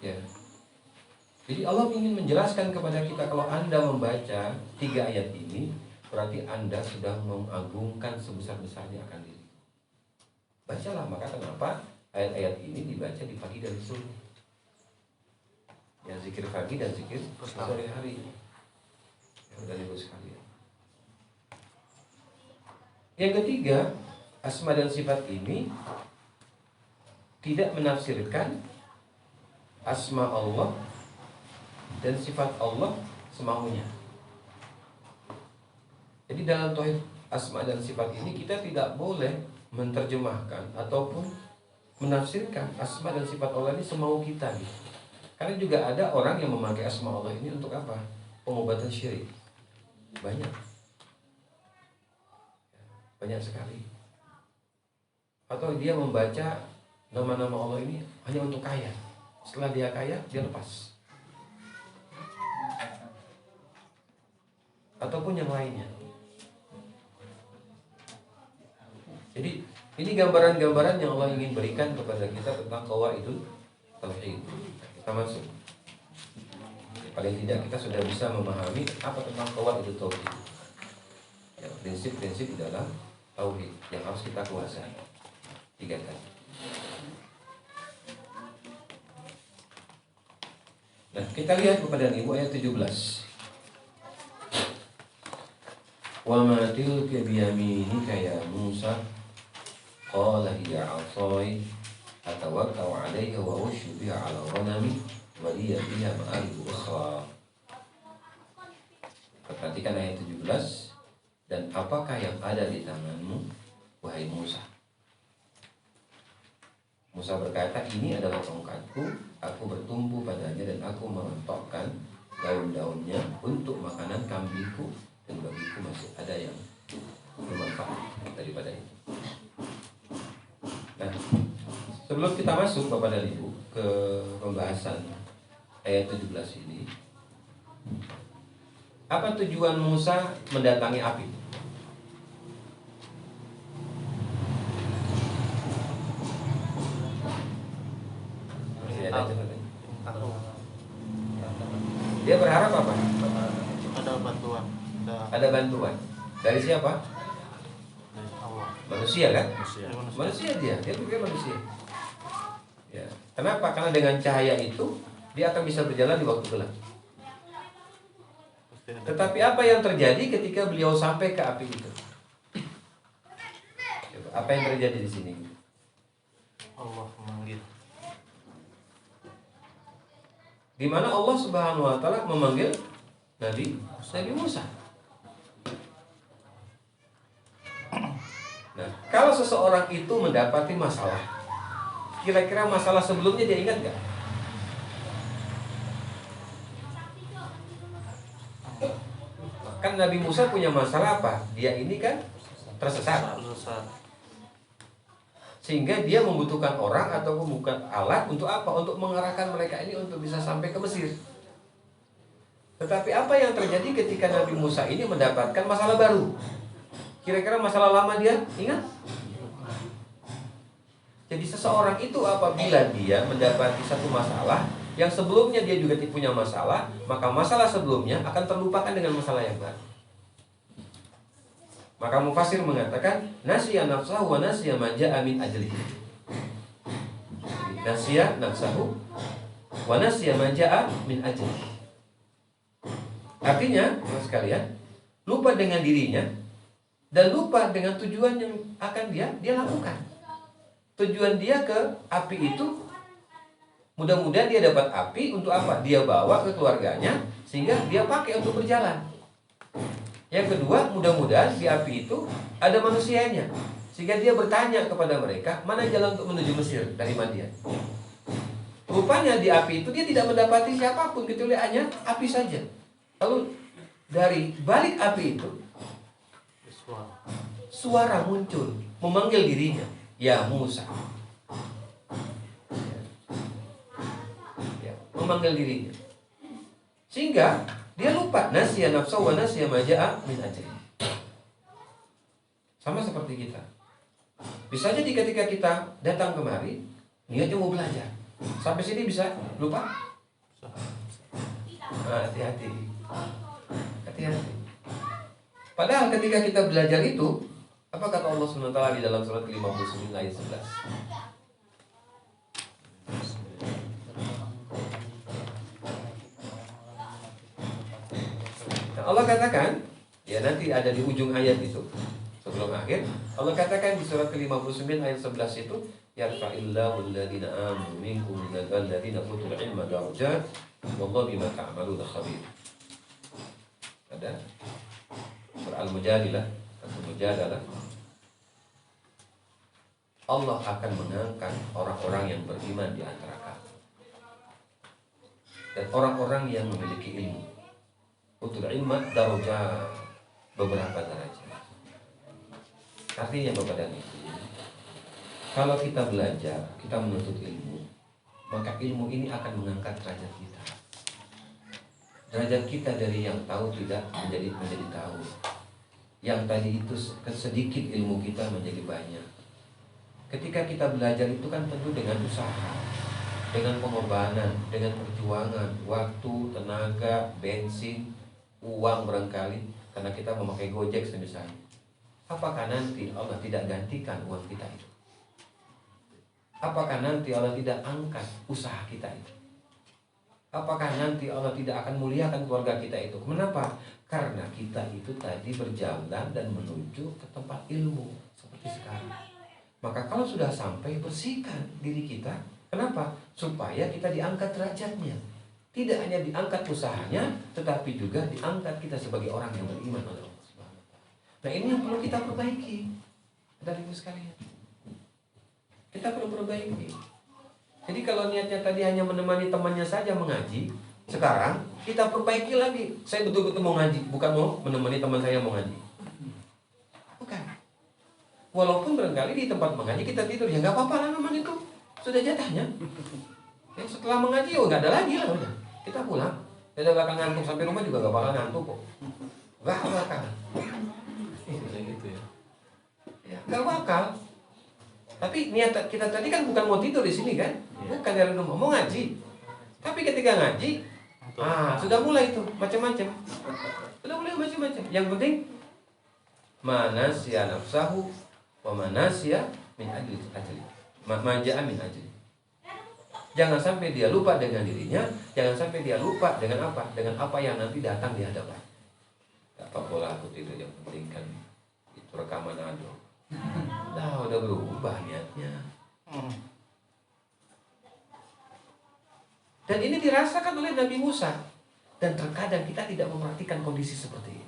Ya. Jadi Allah ingin menjelaskan kepada kita, kalau Anda membaca 3 ayat ini, berarti Anda sudah mengagungkan sebesar-besarnya akan diri. Bacalah, maka kenapa ayat-ayat ini dibaca di pagi dan sore. Ya, zikir pagi dan zikir sore hari. Ya, dari Ibu sekalian. Yang ketiga, asma dan sifat ini tidak menafsirkan asma Allah dan sifat Allah semaunya. Jadi dalam tauhid asma dan sifat ini kita tidak boleh menerjemahkan ataupun menafsirkan asma dan sifat Allah ini semau kita gitu. Karena juga ada orang yang memakai asma Allah ini untuk apa? Pengobatan syirik. Banyak sekali. Atau dia membaca nama-nama Allah ini hanya untuk kaya. Setelah dia kaya, dia lepas. Ataupun yang lainnya. Jadi ini gambaran-gambaran yang Allah ingin berikan kepada kita tentang qawaidul tauhid. Kita masuk. Paling tidak kita sudah bisa memahami apa tentang qawaidul tauhid. Ya, prinsip-prinsip di dalam tauhid yang harus kita kuasai. 3 tadi. Nah, kita lihat kepada Ibu ayat 17. Wa ma tilka biyaminika ya Musa qala hiya 'asai atawakkau 'alayha wa ushu biha 'ala ghanami wa liya biha ma'arib ukhra. Perhatikan ayat 17. Dan apakah yang ada di tanganmu, wahai Musa? Musa berkata, ini adalah tongkatku, aku bertumpu padanya dan aku merontokkan daun-daunnya untuk makanan kambingku, dan bagiku masih ada yang bermanfaat daripada itu. Nah, sebelum kita masuk Bapak dan Ibu ke pembahasan ayat 17 ini, apa tujuan Musa mendatangi api? Dia berharap apa? Ada bantuan. Ada bantuan. Dari siapa? Dari Allah. Manusia kan? Dari manusia. Manusia dia pikir manusia. Ya. Kenapa? Karena dengan cahaya itu dia akan bisa berjalan di waktu gelap. Tetapi apa yang terjadi ketika beliau sampai ke api itu? Apa yang terjadi di sini? Allah memanggil. Di mana Allah Subhanahu wa taala memanggil Nabi Musa. Nah, kalau seseorang itu mendapati masalah, kira-kira masalah sebelumnya dia ingat nggak? Kan Nabi Musa punya masalah apa? Dia ini kan tersesat. Sehingga dia membutuhkan orang atau membutuhkan alat untuk apa? Untuk mengarahkan mereka ini untuk bisa sampai ke Mesir. Tetapi apa yang terjadi ketika Nabi Musa ini mendapatkan masalah baru? Kira-kira masalah lama dia ingat? Jadi seseorang itu apabila dia mendapati satu masalah yang sebelumnya dia juga punya masalah, maka masalah sebelumnya akan terlupakan dengan masalah yang baru. Maka Mufassir mengatakan nasiya nafsahu wa nasiya ma ja'a min ajlihi. Nasiya nafsahu wa nasiya ma ja'a min ajlihi. Artinya, teman sekalian, lupa dengan dirinya dan lupa dengan tujuan yang akan dia lakukan. Tujuan dia ke api itu, mudah-mudahan dia dapat api untuk apa? Dia bawa ke keluarganya sehingga dia pakai untuk berjalan. Yang kedua, mudah-mudahan di api itu ada manusianya sehingga dia bertanya kepada mereka, mana jalan untuk menuju Mesir dari Madian. Rupanya di api itu dia tidak mendapati siapapun kecuali hanya api saja. Lalu dari balik api itu suara muncul memanggil dirinya, ya Musa. Ya, memanggil dirinya. Sehingga dia lupa nasiya nafsa wa nasiya ma ja'a min ajli. Sama seperti kita. Bisa jadi ketika kita datang kemari, niatnya mau belajar. Sampai sini bisa lupa? Hati-hati. Hati-hati. Padahal ketika kita belajar itu, apa kata Allah SWT di dalam surat ke-59 ayat 11? Nah, Allah katakan, ya nanti ada di ujung ayat itu, sebelum akhir, Allah katakan di surat ke-59 ayat 11 itu, yarfa'illahu alladhina amanu minkum walladzina utul ilma darajat wallahu bima ta'maluna khabir. Ada Al-Mujadilah atau Mujadalah. Allah akan mengangkat orang-orang yang beriman di antara kamu dan orang-orang yang memiliki ilmu. Utul ilma darajat, beberapa derajat. Artinya Bapak dan Ibu, kalau kita belajar, kita menuntut ilmu, maka ilmu ini akan mengangkat derajat kita. Derajat kita dari yang tahu tidak menjadi tahu. Yang tadi itu sedikit ilmu kita menjadi banyak. Ketika kita belajar itu kan tentu dengan usaha, dengan pengorbanan, dengan perjuangan, waktu, tenaga, bensin, uang barangkali, karena kita memakai Gojek misalnya. Apakah nanti Allah tidak gantikan uang kita itu? Apakah nanti Allah tidak angkat usaha kita itu? Apakah nanti Allah tidak akan muliakan keluarga kita itu? Kenapa? Karena kita itu tadi berjalan dan menuju ke tempat ilmu seperti sekarang. Maka kalau sudah sampai, bersihkan diri kita. Kenapa? Supaya kita diangkat derajatnya. Tidak hanya diangkat usahanya, tetapi juga diangkat kita sebagai orang yang beriman oleh Allah Subhanahu wa Ta'ala. Nah, ini yang perlu kita perbaiki, Bapak Ibu sekalian. Kita perlu perbaiki. Jadi kalau niatnya tadi hanya menemani temannya saja mengaji, sekarang kita perbaiki lagi. Saya betul-betul mau ngaji, bukan mau menemani teman saya mau ngaji. Bukan. Walaupun barangkali di tempat mengaji kita tidur, ya nggak apa-apa lah, namanya itu sudah jatahnya. Ya, setelah mengaji, nggak ada lagi lah udah. Kita pulang. Kita bakal ngantuk sampai rumah juga nggak bakal ngantuk kok. Nggak bakal. Gitu ya. Ya, nggak bakal. Tapi niat kita tadi kan bukan mau tidur di sini kan, bukan dari rumah, mau ngaji. Tapi ketika ngaji, sudah mulai itu macam-macam. Sudah mulai macam-macam. Yang penting manasya nafsahu wa manasya min ajli. Maja'a min ajli. Jangan sampai dia lupa dengan dirinya, jangan sampai dia lupa dengan apa? Dengan apa yang nanti datang di hadapan. Gak apa-apa aku tidur, yang penting kan itu rekaman ado. Udah berubah niatnya. Dan ini dirasakan oleh Nabi Musa. Dan terkadang kita tidak memperhatikan kondisi seperti ini.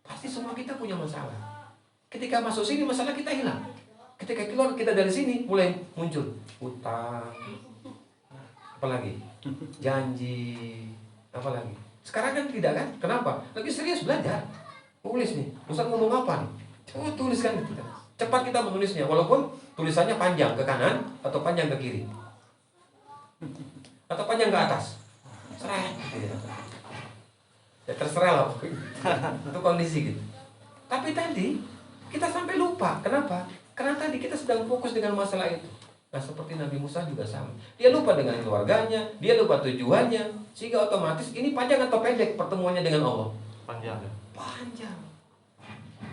Pasti semua kita punya masalah. Ketika masuk sini masalah kita hilang. Ketika keluar kita dari sini mulai muncul utang, apalagi janji, apalagi. Sekarang kan tidak kan? Kenapa? Lagi serius belajar. Tulis nih, Ustaz ngomong apa nih? Coba tuliskan kita. Cepat kita menulisnya, walaupun tulisannya panjang ke kanan atau panjang ke kiri, atau panjang ke atas. Serah. Ya terserah lah. Itu kondisi gitu. Tapi tadi kita sampai lupa. Kenapa? Karena tadi kita sedang fokus dengan masalah itu. Nah, seperti Nabi Musa juga sama. Dia lupa dengan keluarganya, dia lupa tujuannya, sehingga otomatis ini panjang atau pendek pertemuannya dengan Allah? Panjang. Panjang.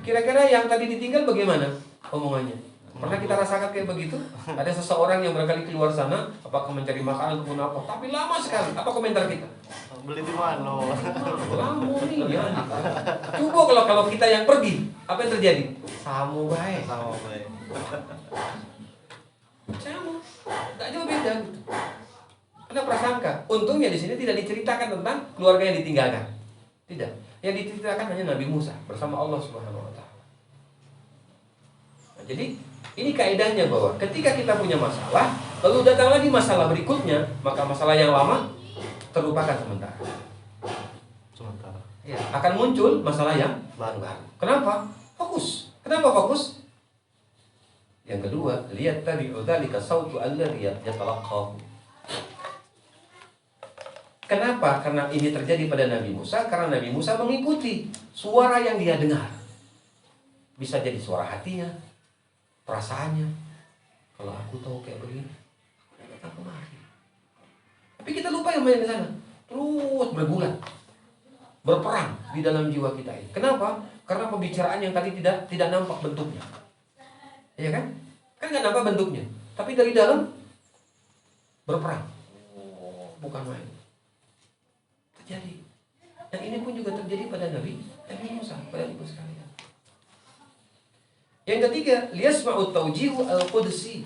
Kira-kira yang tadi ditinggal bagaimana omongannya? Pernah kita rasakan kayak begitu? Ada seseorang yang barangkali keluar sana, apakah mencari makanan ataupun apa, tapi lama sekali. Apa komentar kita? Beli di mana? Lama nih ya. Coba kalau kita yang pergi, apa yang terjadi? Sama baik. Sama baik. Sama. Enggak jauh beda gitu. Ada prasangka. Untungnya di sini tidak diceritakan tentang keluarga yang ditinggalkan. Tidak. Yang diceritakan hanya Nabi Musa bersama Allah Subhanahu wa Ta'ala. Nah, jadi ini kaidahnya bahwa ketika kita punya masalah, lalu datang lagi masalah berikutnya, maka masalah yang lama terlupakan sementara. Ya, akan muncul masalah yang baru. Kenapa? Fokus. Kenapa fokus? Yang kedua, lihat tadi dzalika sautu alladhi yatalaqahu. Kenapa? Karena ini terjadi pada Nabi Musa, karena Nabi Musa mengikuti suara yang dia dengar. Bisa jadi suara hatinya, perasaannya. Kalau aku tahu kayak begini, aku mati. Tapi kita lupa yang main di sana. Terus bergulat, berperang di dalam jiwa kita ini. Kenapa? Karena pembicaraan yang tadi tidak nampak bentuknya. Iya kan? Kan nggak nampak bentuknya. Tapi dari dalam berperang. Bukan main. Terjadi. Dan ini pun juga terjadi pada Nabi Musa, pada ibu sekalian. Yang ketiga, liyasma'ut taujihu al-qudsi.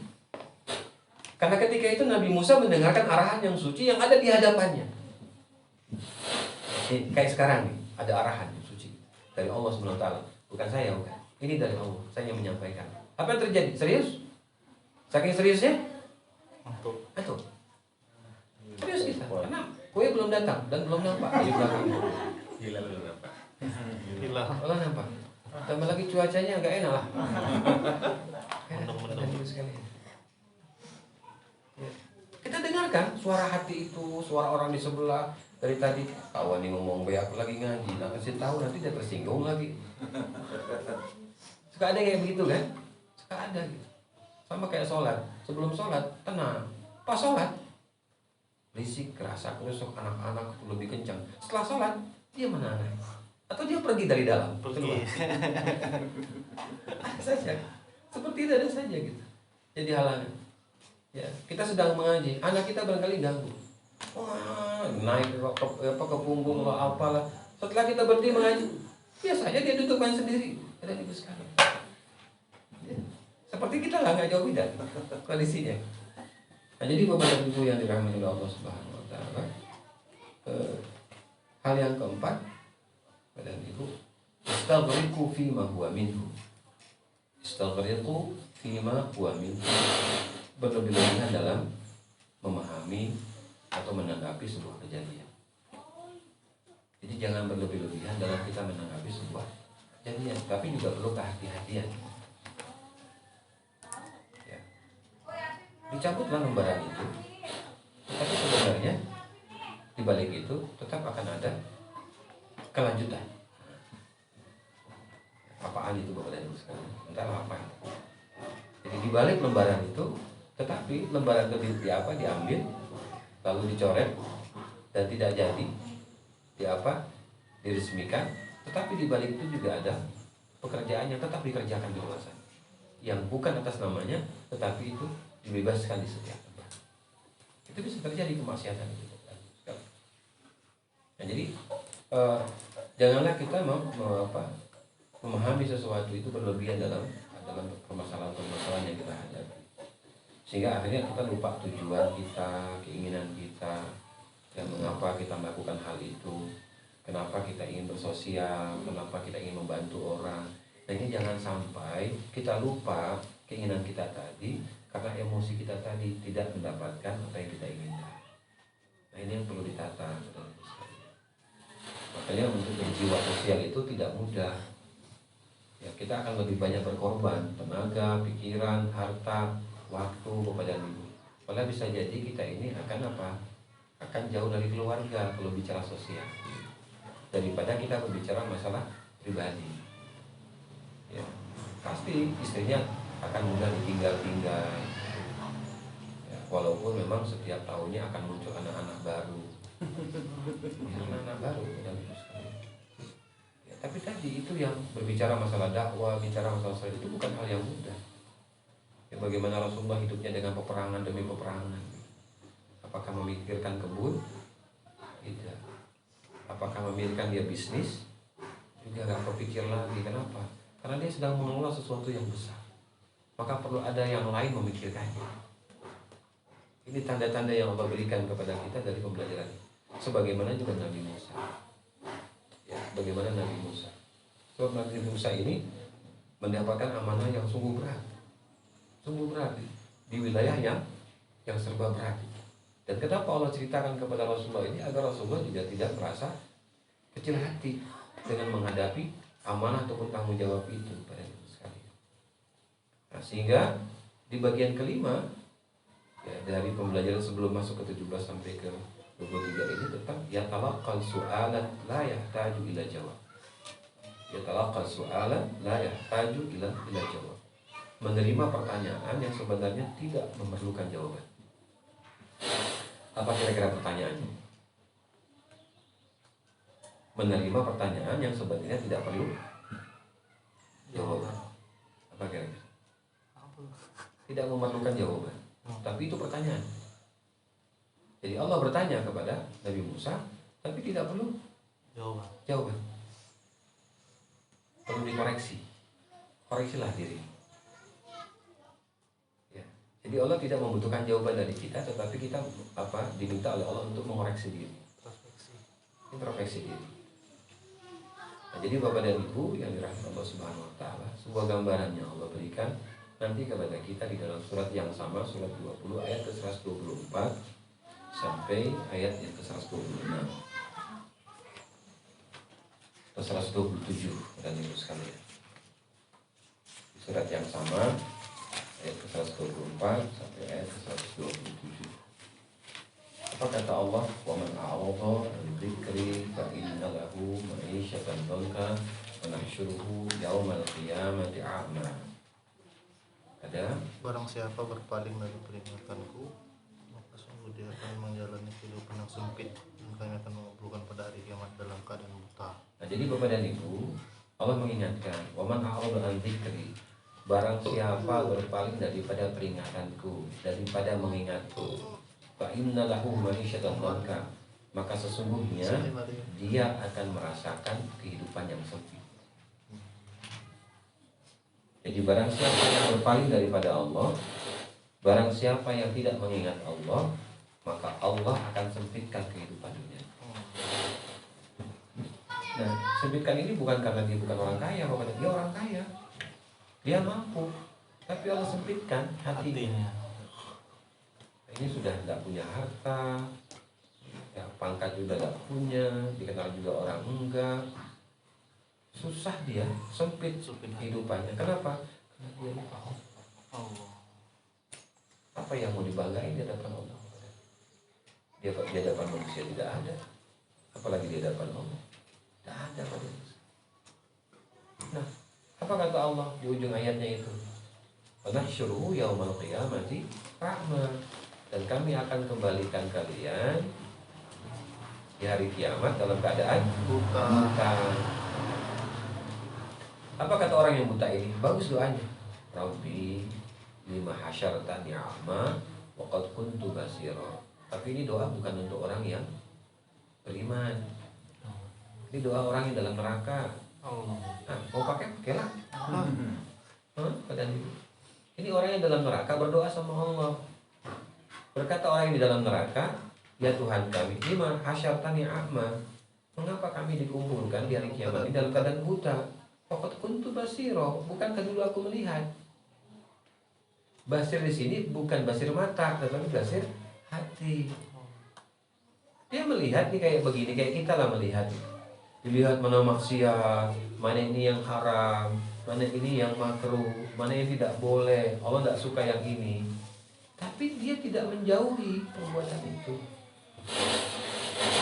Karena ketika itu Nabi Musa mendengarkan arahan yang suci yang ada di hadapannya. Kayak sekarang nih, ada arahan yang suci dari Allah SWT. Bukan saya, bukan. Ini dari Allah, saya yang menyampaikan. Apa yang terjadi? Serius? Saking seriusnya? Antum. Serius kita, karena kue belum datang dan belum nampak di belakang. Gila belum nampak. Gila. Allah nampak. Tambah lagi cuacanya agak enak lah. Mendung-mendung. Ya. Kita dengarkan suara hati itu, suara orang di sebelah dari tadi. Kawan ini ngomong be aku lagi ngaji, nah kasih tahu nanti dia tersinggung lagi. Suka ada kayak begitu kan? Suka ada gitu. Sama kayak sholat. Sebelum sholat tenang. Pas sholat berisik, kerasa kerusuk, anak-anak lebih kencang. Setelah sholat dia mana aneh? Atau dia pergi dari dalam? Pergi. Ada saja. Seperti itu ada saja gitu. Jadi halangan. Ya, kita sedang mengaji, anak kita barangkali ganggu. Wah, naik ke punggung atau apalah. Setelah kita berhenti mengaji, biasanya dia duduk main sendiri. Ada ibu sekalian. Ya. Seperti kita lah, nggak jauh beda kondisinya. Nah, jadi Bapak dan Ibu yang dirahmati oleh Allah Subhanahu wa taala. Hal yang keempat, Bapak dan Ibu, istaghriqu fima huwa minhu. Istaghriqu fima huwa minhu. Berlebih-lebihan dalam memahami atau menanggapi sebuah kejadian. Jadi jangan berlebih-lebihan dalam kita menanggapi sebuah kejadian, tapi juga perlu kehati-hatian. Ya. Dicabutlah lembaran itu, tapi sebenarnya di balik itu tetap akan ada kelanjutan. Apaan itu Bapak dan Ibu sekalian? Entahlah apa itu. Jadi di balik lembaran itu, tetapi lembaran itu diambil lalu dicoret dan tidak jadi diresmikan, tetapi di balik itu juga ada pekerjaan yang tetap dikerjakan di luar sana, yang bukan atas namanya, tetapi itu dibebaskan di setiap tempat. Itu bisa terjadi kemaksiatan itu. Nah, jadi janganlah kita memahami sesuatu itu berlebihan dalam permasalahan-permasalahan yang kita hadapi, sehingga akhirnya kita lupa tujuan kita, keinginan kita, dan mengapa kita melakukan hal itu, kenapa kita ingin bersosial, kenapa kita ingin membantu orang. Nah, ini jangan sampai kita lupa keinginan kita tadi karena emosi kita tadi tidak mendapatkan apa yang kita inginkan. Nah, ini yang perlu ditata. Makanya untuk berjiwa sosial itu tidak mudah. Ya, kita akan lebih banyak berkorban tenaga, pikiran, harta, waktu kepada ibu. Padahal bisa jadi kita ini akan jauh dari keluarga kalau bicara sosial, daripada kita berbicara masalah pribadi. Ya, pasti istrinya akan mudah ditinggal-tinggal. Ya, walaupun memang setiap tahunnya akan muncul anak-anak baru. Anak-anak baru dan ya, tapi tadi itu yang berbicara masalah dakwah, bicara masalah sosial itu bukan hal yang mudah. Ya, bagaimana Rasulullah hidupnya dengan peperangan demi peperangan. Apakah memikirkan kebun? Tidak. Apakah memikirkan dia bisnis? Juga gak kepikir lagi. Kenapa? Karena dia sedang mengelola sesuatu yang besar. Maka perlu ada yang lain memikirkannya. Ini tanda-tanda yang Allah berikan kepada kita dari pembelajaran. Sebagaimana juga Nabi Musa. Ya, bagaimana Nabi Musa. Sebab Nabi Musa ini mendapatkan amanah yang sungguh berat. Sungguh berat di wilayah yang serba berat. Dan kenapa Allah ceritakan kepada Rasulullah ini agar Rasulullah juga tidak merasa kecil hati dengan menghadapi amanah ataupun tanggung jawab itu pada sekali. Nah, sehingga di bagian kelima ya, dari pembelajaran sebelum masuk ke 17 sampai ke 23 ini tetap yatalaqqal su'alan la yahtaju ila jawab. Yatalaqqal su'alan la yahtaju ila jawab. Menerima pertanyaan yang sebenarnya tidak memerlukan jawaban. Apa kira-kira pertanyaannya? Menerima pertanyaan yang sebenarnya tidak perlu jawaban. Apa kira-kira? Tidak memerlukan jawaban, tapi itu pertanyaan. Jadi Allah bertanya kepada Nabi Musa, tapi tidak perlu jawaban. Perlu dikoreksi. Koreksilah diri. Ya. Jadi Allah tidak membutuhkan jawaban dari kita, tetapi kita diminta oleh Allah untuk mengoreksi diri. Introspeksi diri. Nah, jadi Bapak dan Ibu yang dirahmati Allah Subhanahu wa taala, sebuah gambaran yang Allah berikan nanti kepada kita di dalam surat yang sama, surat 20 ayat ke-124 sampai ayat yang ke-126 atau 127 dan Ibu sekalian. Di surat yang sama ayat ke-124 sampai ayat ke-127. Apa kata Allah? Wa man a'rada an dzikri fa inna lahu ma'isyatan dhanka wa nahsyuruhu yaumal qiyamati a'ma. Ada Barang siapa berpaling dari peringatanku, maka sungguh dia akan menjalani kehidupan yang sempit, dan kami akan mengumpulkan pada hari kiamat dalam keadaan buta. Nah, jadi Bapak dan Ibu, Allah mengingatkan, wa man a'rada an dzikri, barang siapa berpaling daripada peringatanku, daripada mengingatku, fa inna lahu ma'isyatan dhanka, maka sesungguhnya dia akan merasakan kehidupan yang sempit. Jadi barang siapa yang berpaling daripada Allah, barang siapa yang tidak mengingat Allah, maka Allah akan sempitkan kehidupan dunia. Nah, sempitkan ini bukan karena dia bukan orang kaya, bukan dia orang kaya, dia mampu, tapi Allah sempitkan hatinya. Ini sudah tidak punya harta, ya, pangkat juga tidak punya, dikenal juga orang enggak. Susah dia, sempit kehidupannya. Kenapa? Karena dia lupa Allah. Apa yang mau dibanggain di hadapan Allah? Dia di hadapan manusia tidak ada, apalagi di hadapan Allah tidak ada pada manusia. Nah, apa kata Allah di ujung ayatnya itu? Nahsyuruhu yaumal qiyamati a'ma, dan kami akan kembalikan kalian di hari kiamat dalam keadaan buta. Apa kata orang yang buta ini? Bagus doanya. Rabbi lima hasyartani a'ma wa qad kuntu basira. Tapi ini doa bukan untuk orang yang beriman. Ini doa orang yang dalam neraka. Nah, mau pakailah. Ini orang yang dalam neraka berdoa sama Allah. Berkata orang yang di dalam neraka, ya Tuhan kami, lima hasyartani a'ma, mengapa kami dikumpulkan di hari kiamat ini dalam keadaan buta? Waqad kuntu basiro, bukankah dulu aku melihat? Basir di sini bukan basir mata, tetapi basir hati. Dia melihat nih kayak begini, kayak kita lah melihat. Dilihat mana maksiat, mana ini yang haram, mana ini yang makruh, mana yang tidak boleh. Allah tidak suka yang ini. Tapi dia tidak menjauhi perbuatan itu.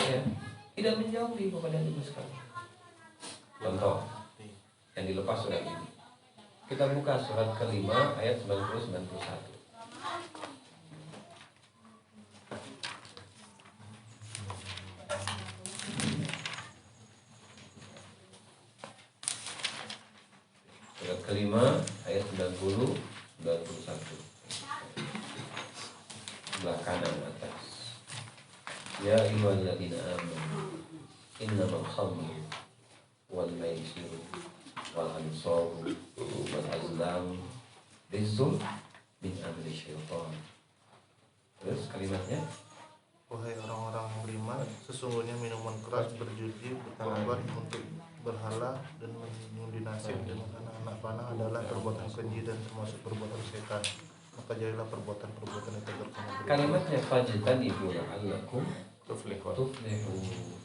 Ya, tidak menjauhi kepada itu sekali. Contoh yang dilepas surat ini. Kita buka surat kelima ayat 90-91. Surat kelima ayat 90-91. Sebelah kanan atas. Ya ayyuhalladzina amanu innamal khamru wal maisiru wal ansabu wal azlam rizqun min amri syaitan. Terus kalimatnya, Wahai orang-orang yang beriman, sesungguhnya minuman keras, berjudi, berkorban untuk berhala, dan mengundi nasib dengan anak-anak panah adalah perbuatan keji dan termasuk perbuatan setan. Maka jadilah perbuatan-perbuatan itu berkamu. kalimatnya fajtanibu la'allakum Tuflihun. tuflihun.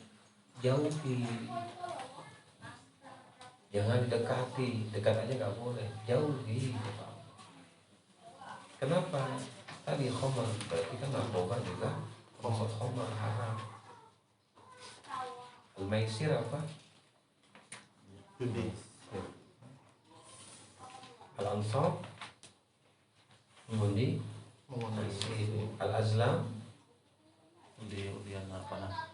Jauhi, jangan dekati, dekat aja nggak boleh, jauhi. Kenapa? Tadi khamar, berarti kan narkoba juga khamar haram. Al-maisir apa? Judi. Al-ansab mengundi, Mengundi. al-azlam di anak panah.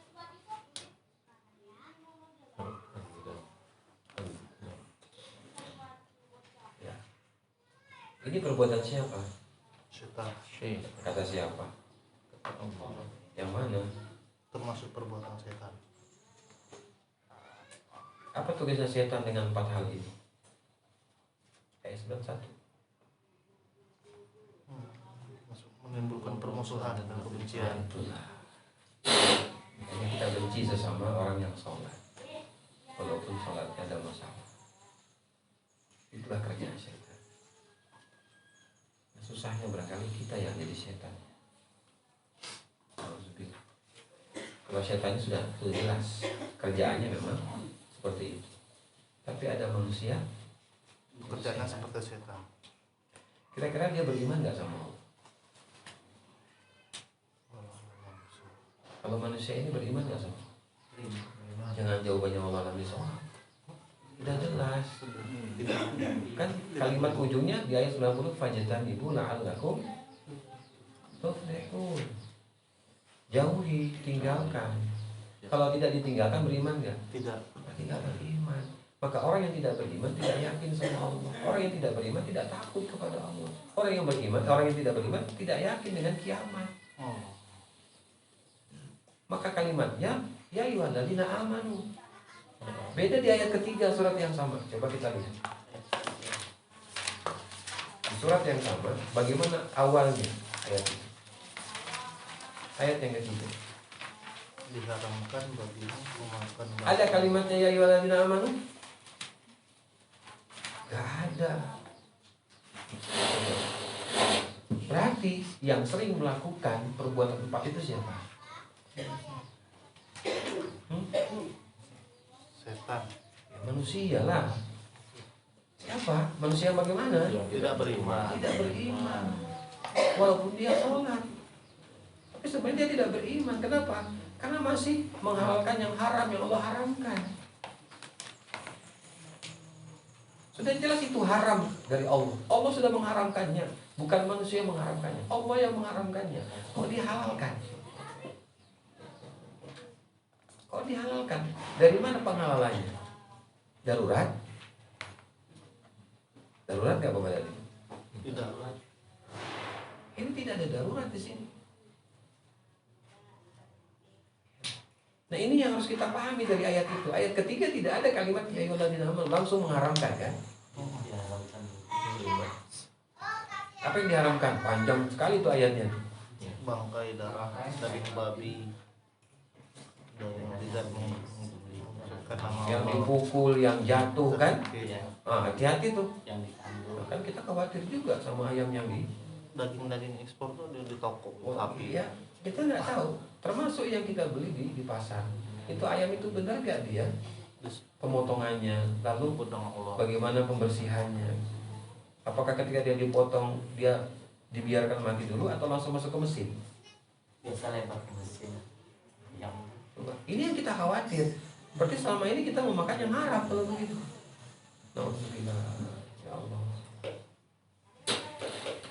Ya. Ini perbuatan siapa? Setan. Kata siapa? Yang mana? Termasuk perbuatan setan. Apa tugasnya setan dengan 4 hal ini? Ayat 91. Menimbulkan permusuhan dan kebencian. Itulah. Makanya kita benci sesama orang yang sholat, walaupun sholatnya ada masalah. Itulah kerjaan setan. Susahnya barangkali kita yang jadi setan. Kalau setannya sudah jelas kerjaannya memang seperti itu, tapi ada manusia Kerjanya seperti setan. kira-kira dia beriman nggak sama Allah? Kalau manusia ini beriman nggak sama Allah? Jangan jawabannya Allah alam bisawab. Udah jelas kan kalimat ujungnya di ayat 90, fajtanibu la'allakum tuflihun. Jauhi, tinggalkan. Kalau tidak ditinggalkan beriman nggak? Tidak. Tidak beriman. Maka orang yang tidak beriman tidak yakin sama Allah. Orang yang tidak beriman tidak takut kepada Allah. Orang yang beriman, orang yang tidak beriman tidak yakin dengan kiamat. Maka kalimatnya ya ayyuhalladzina amanu. Beda di ayat ketiga surat yang sama. Coba kita lihat. Di surat yang sama, bagaimana awalnya ayat itu? Ayat yang ketiga. Diharamkan bagimu memakan Ada kalimatnya ya ayyuhalladzina amanu? Gak ada. Berarti yang sering melakukan perbuatan 4 itu siapa? setan. Ya, manusia lah. Siapa? Manusia bagaimana? Tidak beriman. Tidak beriman. Walaupun dia sholat, tapi sebenarnya dia tidak beriman. Kenapa? Karena masih menghalalkan yang haram, yang Allah haramkan. Sudah jelas itu haram dari Allah. Allah sudah mengharamkannya, bukan manusia yang mengharamkannya. Allah yang mengharamkannya. Kok dihalalkan? Kok dihalalkan? Dari mana penghalalannya? Darurat? Darurat nggak Bapak Dadi? Tidak. Ini tidak ada darurat di sini. Nah ini yang harus kita pahami dari ayat itu. Ayat ketiga tidak ada kalimat ya ayyuhalladzina amanu, langsung mengharamkan kan? Apa yang diharamkan? Panjang sekali itu ayatnya. Bangkai, darah, daging babi, dan tidak Yang dipukul, yang jatuh kan? Iya. Hati-hati tuh. Kan kita khawatir juga sama ayam yang di Daging ekspor tuh di toko sapi. Iya, kita nggak tahu. Termasuk yang kita beli di pasar. Itu ayam itu benar gak dia? Pemotongannya, lalu bagaimana pembersihannya? Apakah ketika dia dipotong dia dibiarkan mati dulu atau langsung masuk ke mesin? Biasa lempar ke mesin. Ini yang kita khawatir. Berarti selama ini kita memakan yang haram kalau begitu. Alhamdulillah, ya Allah.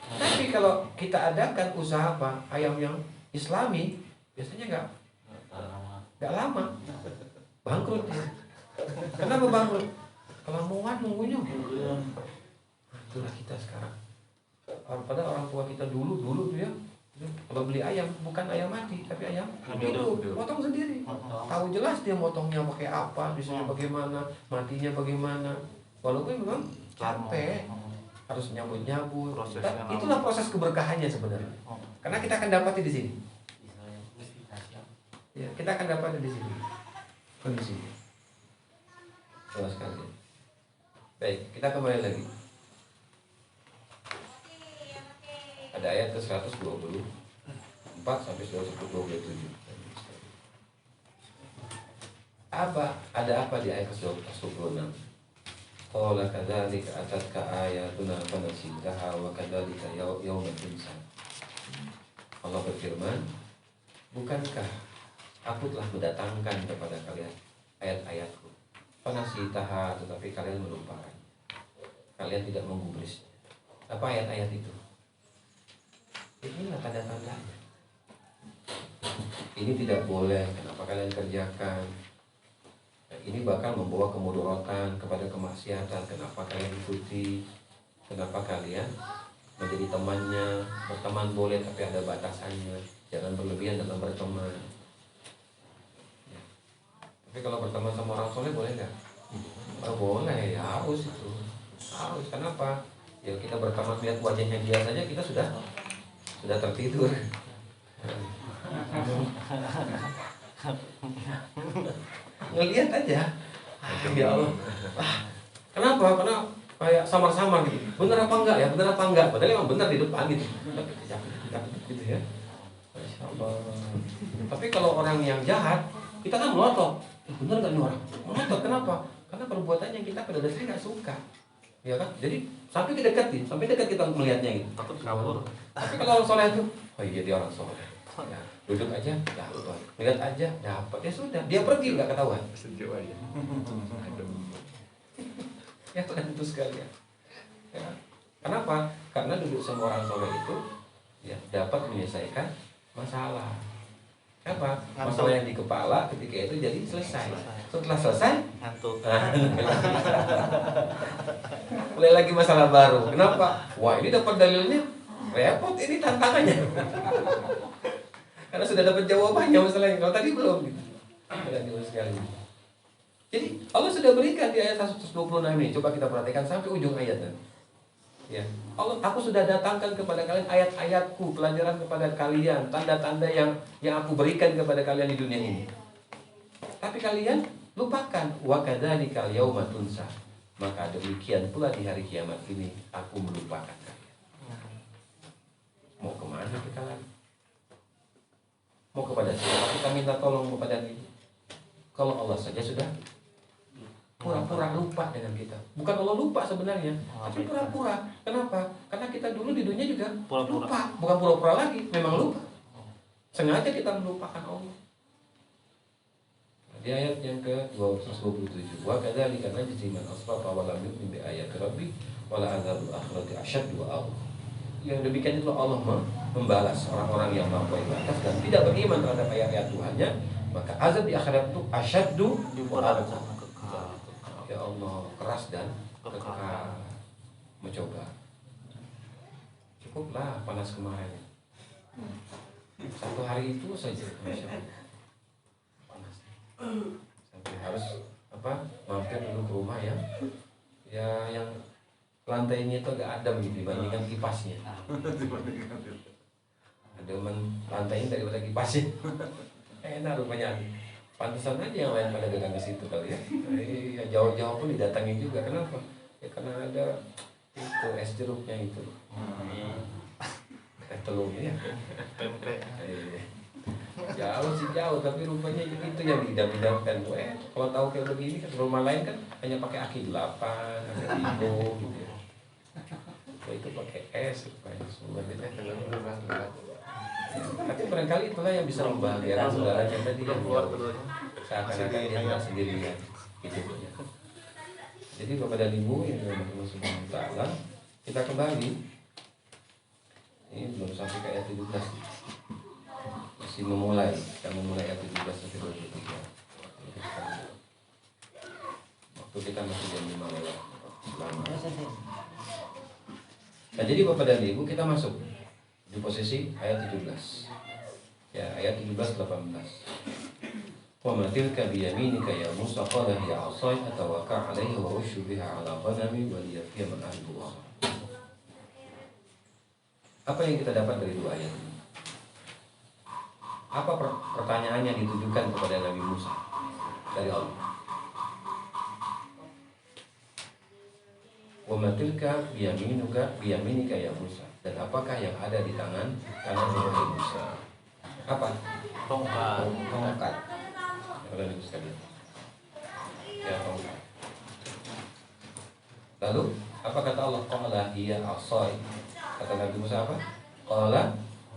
Tapi kalau kita adakan usaha apa ayam yang Islami, biasanya nggak lama, bangkrut ya. Kenapa bangkrut? Kelamuan nunggunya. Itulah kita sekarang. Pada orang tua kita dulu tuh ya, kalau beli ayam bukan ayam mati tapi ayam hidup, potong sendiri. Tahu jelas dia motongnya pakai apa, bisanya bagaimana, matinya bagaimana. Walaupun memang capek, harus nyabut. Itulah proses keberkahannya sebenarnya. Karena kita akan dapati di sini. Ya, kita akan dapati di sini kondisinya. Jelas sekali. Baik, kita kembali lagi. Ada ayat ke 124 sampai 127. Ada apa di ayat ke-26? Qala kadzalika atatka ayatuna fanasitaha wa kadzalika yaumul hisab. Allah berfirman, bukankah aku telah mendatangkan kepada kalian ayat-ayatku, fanasitaha, tetapi kalian melupakan, kalian tidak menggubrisnya. Apa ayat-ayat itu? Inilah tanda-tandanya. ini tidak boleh, kenapa kalian kerjakan? Nah, ini bakal membawa kemudorotan kepada kemaksiatan, kenapa kalian ikuti? Kenapa kalian menjadi temannya? Berteman boleh tapi ada batasannya, jangan berlebihan dalam berteman. Ya. Tapi kalau berteman sama orang soleh boleh nggak? Oh, boleh, ya harus itu. Harus, kenapa? Ya kita berteman lihat wajahnya dia saja kita sudah tertidur. Ngelihat aja. Ya Allah. Kenapa? Karena kayak samar-samar gitu. Bener apa enggak ya? Bener apa enggak? Padahal emang bener di depan gitu. Gitu ya. Masya Allah. Tapi kalau orang yang jahat, kita kan melotot. Bener nggak nih orang? Melotot. Kenapa? Karena perbuatannya kita pada dasarnya nggak suka. Ya kan? Jadi sampai dekat kita melihatnya gitu. Takut kabur. Tapi kalau orang soleh itu, oh iya dia orang soleh. Ya, duduk aja dapat, lihat aja dapat, ya sudah, dia pergi nggak ketahuan. Sejuk aja. Ya tentu sekali ya. Ya. Kenapa? Karena duduk sama orang soleh itu ya dapat menyelesaikan masalah. Apa? Masalah yang di kepala ketika itu jadi selesai. Setelah selesai, Ngantuk. mulai lagi masalah baru. Kenapa? Wah ini dapat dalilnya, repot ini tantangannya. Karena sudah dapat jawabannya masalahnya. Kalau tadi belum gitu. Sekali. Jadi Allah sudah berikan di ayat 126 ini. Coba kita perhatikan sampai ujung ayatnya. Ya, Allah, aku sudah datangkan kepada kalian ayat-ayatku, pelajaran kepada kalian, tanda-tanda yang aku berikan kepada kalian di dunia ini. Tapi kalian lupakan. Wa kadzalikal yauma tunsa. Maka demikian pula di hari kiamat ini aku melupakan kalian. Mau kemana kita lagi? Mau kepada siapa kita minta tolong kepada dia? Kalau Allah saja sudah pura-pura lupa dengan kita. Bukan Allah lupa sebenarnya, tapi pura-pura. Kenapa? Karena kita dulu di dunia juga lupa. Bukan pura-pura lagi, memang lupa. Sengaja kita melupakan Allah. Di ayat yang ke-227, wa kadzalika najzi man asrafa wa lam yu'min bi ayati rabbi wa la adzabul akhirati asyaddu wa aqwa. Yang demikian itu Allah membalas orang-orang yang melampaui batas dan tidak beriman terhadap ayat-ayat Tuhannya, maka azab di akhirat itu asyaddu wa aqwa. Ya Allah, keras dan kekal. Mencoba. Cukuplah panas kemarin. Satu hari itu saja, Masya Allah. Panas. Sampai harus mampir dulu ke rumah yang lantainya itu agak adem gitu dibandingkan kipasnya. Ademan lantainya daripada kipasnya. Enak rupanya. Pantesan aja yang lain pada datang ke situ kali ya. Jauh-jauh pun didatangin juga. Kenapa? Ya karena ada itu es jeruknya itu. Telurnya. Pempek. Jauh tapi rupanya itu yang diidam-idamkan. Kalau tahu kayak begini kan rumah lain kan hanya pakai aki 8, pakai tigo gitu ya. Itu pakai es rupanya semua gitu. Tapi barangkali itulah yang bisa membahagiakan saudaranya tadi yang seakan-akan dia tidak sendirian hidupnya. Jadi Bapak dan Ibu yang dirahmati Allah Subhanahu wa taala, kita kembali. Ini belum sampai ke ayat 17. Masih memulai, kita memulai ayat 17 sampai 23. Waktu kita masih jam 5 lewat. Nah, jadi Bapak dan Ibu kita masuk di posisi ayat 17. Ya, ayat 17 18. Wa ma tilka bi yaminika ya Musa qala ya 'asai atawakkal 'alaiha wa ushu biha 'ala ghanami wa liya fiha ma'arib ukhra. Apa yang kita dapat dari dua ayat ini? Apa pertanyaan yang ditujukan kepada Nabi Musa dari Allah? Wa ma tilka bi yaminika ya Musa. Dan apakah yang ada di tangan kanan Nabi Musa? Apa? Tongkat. Yang ada sekalian. Ya, tongkat. Lalu apa kata Allah? Qala hiya 'asai. Kata Nabi Musa apa? Qala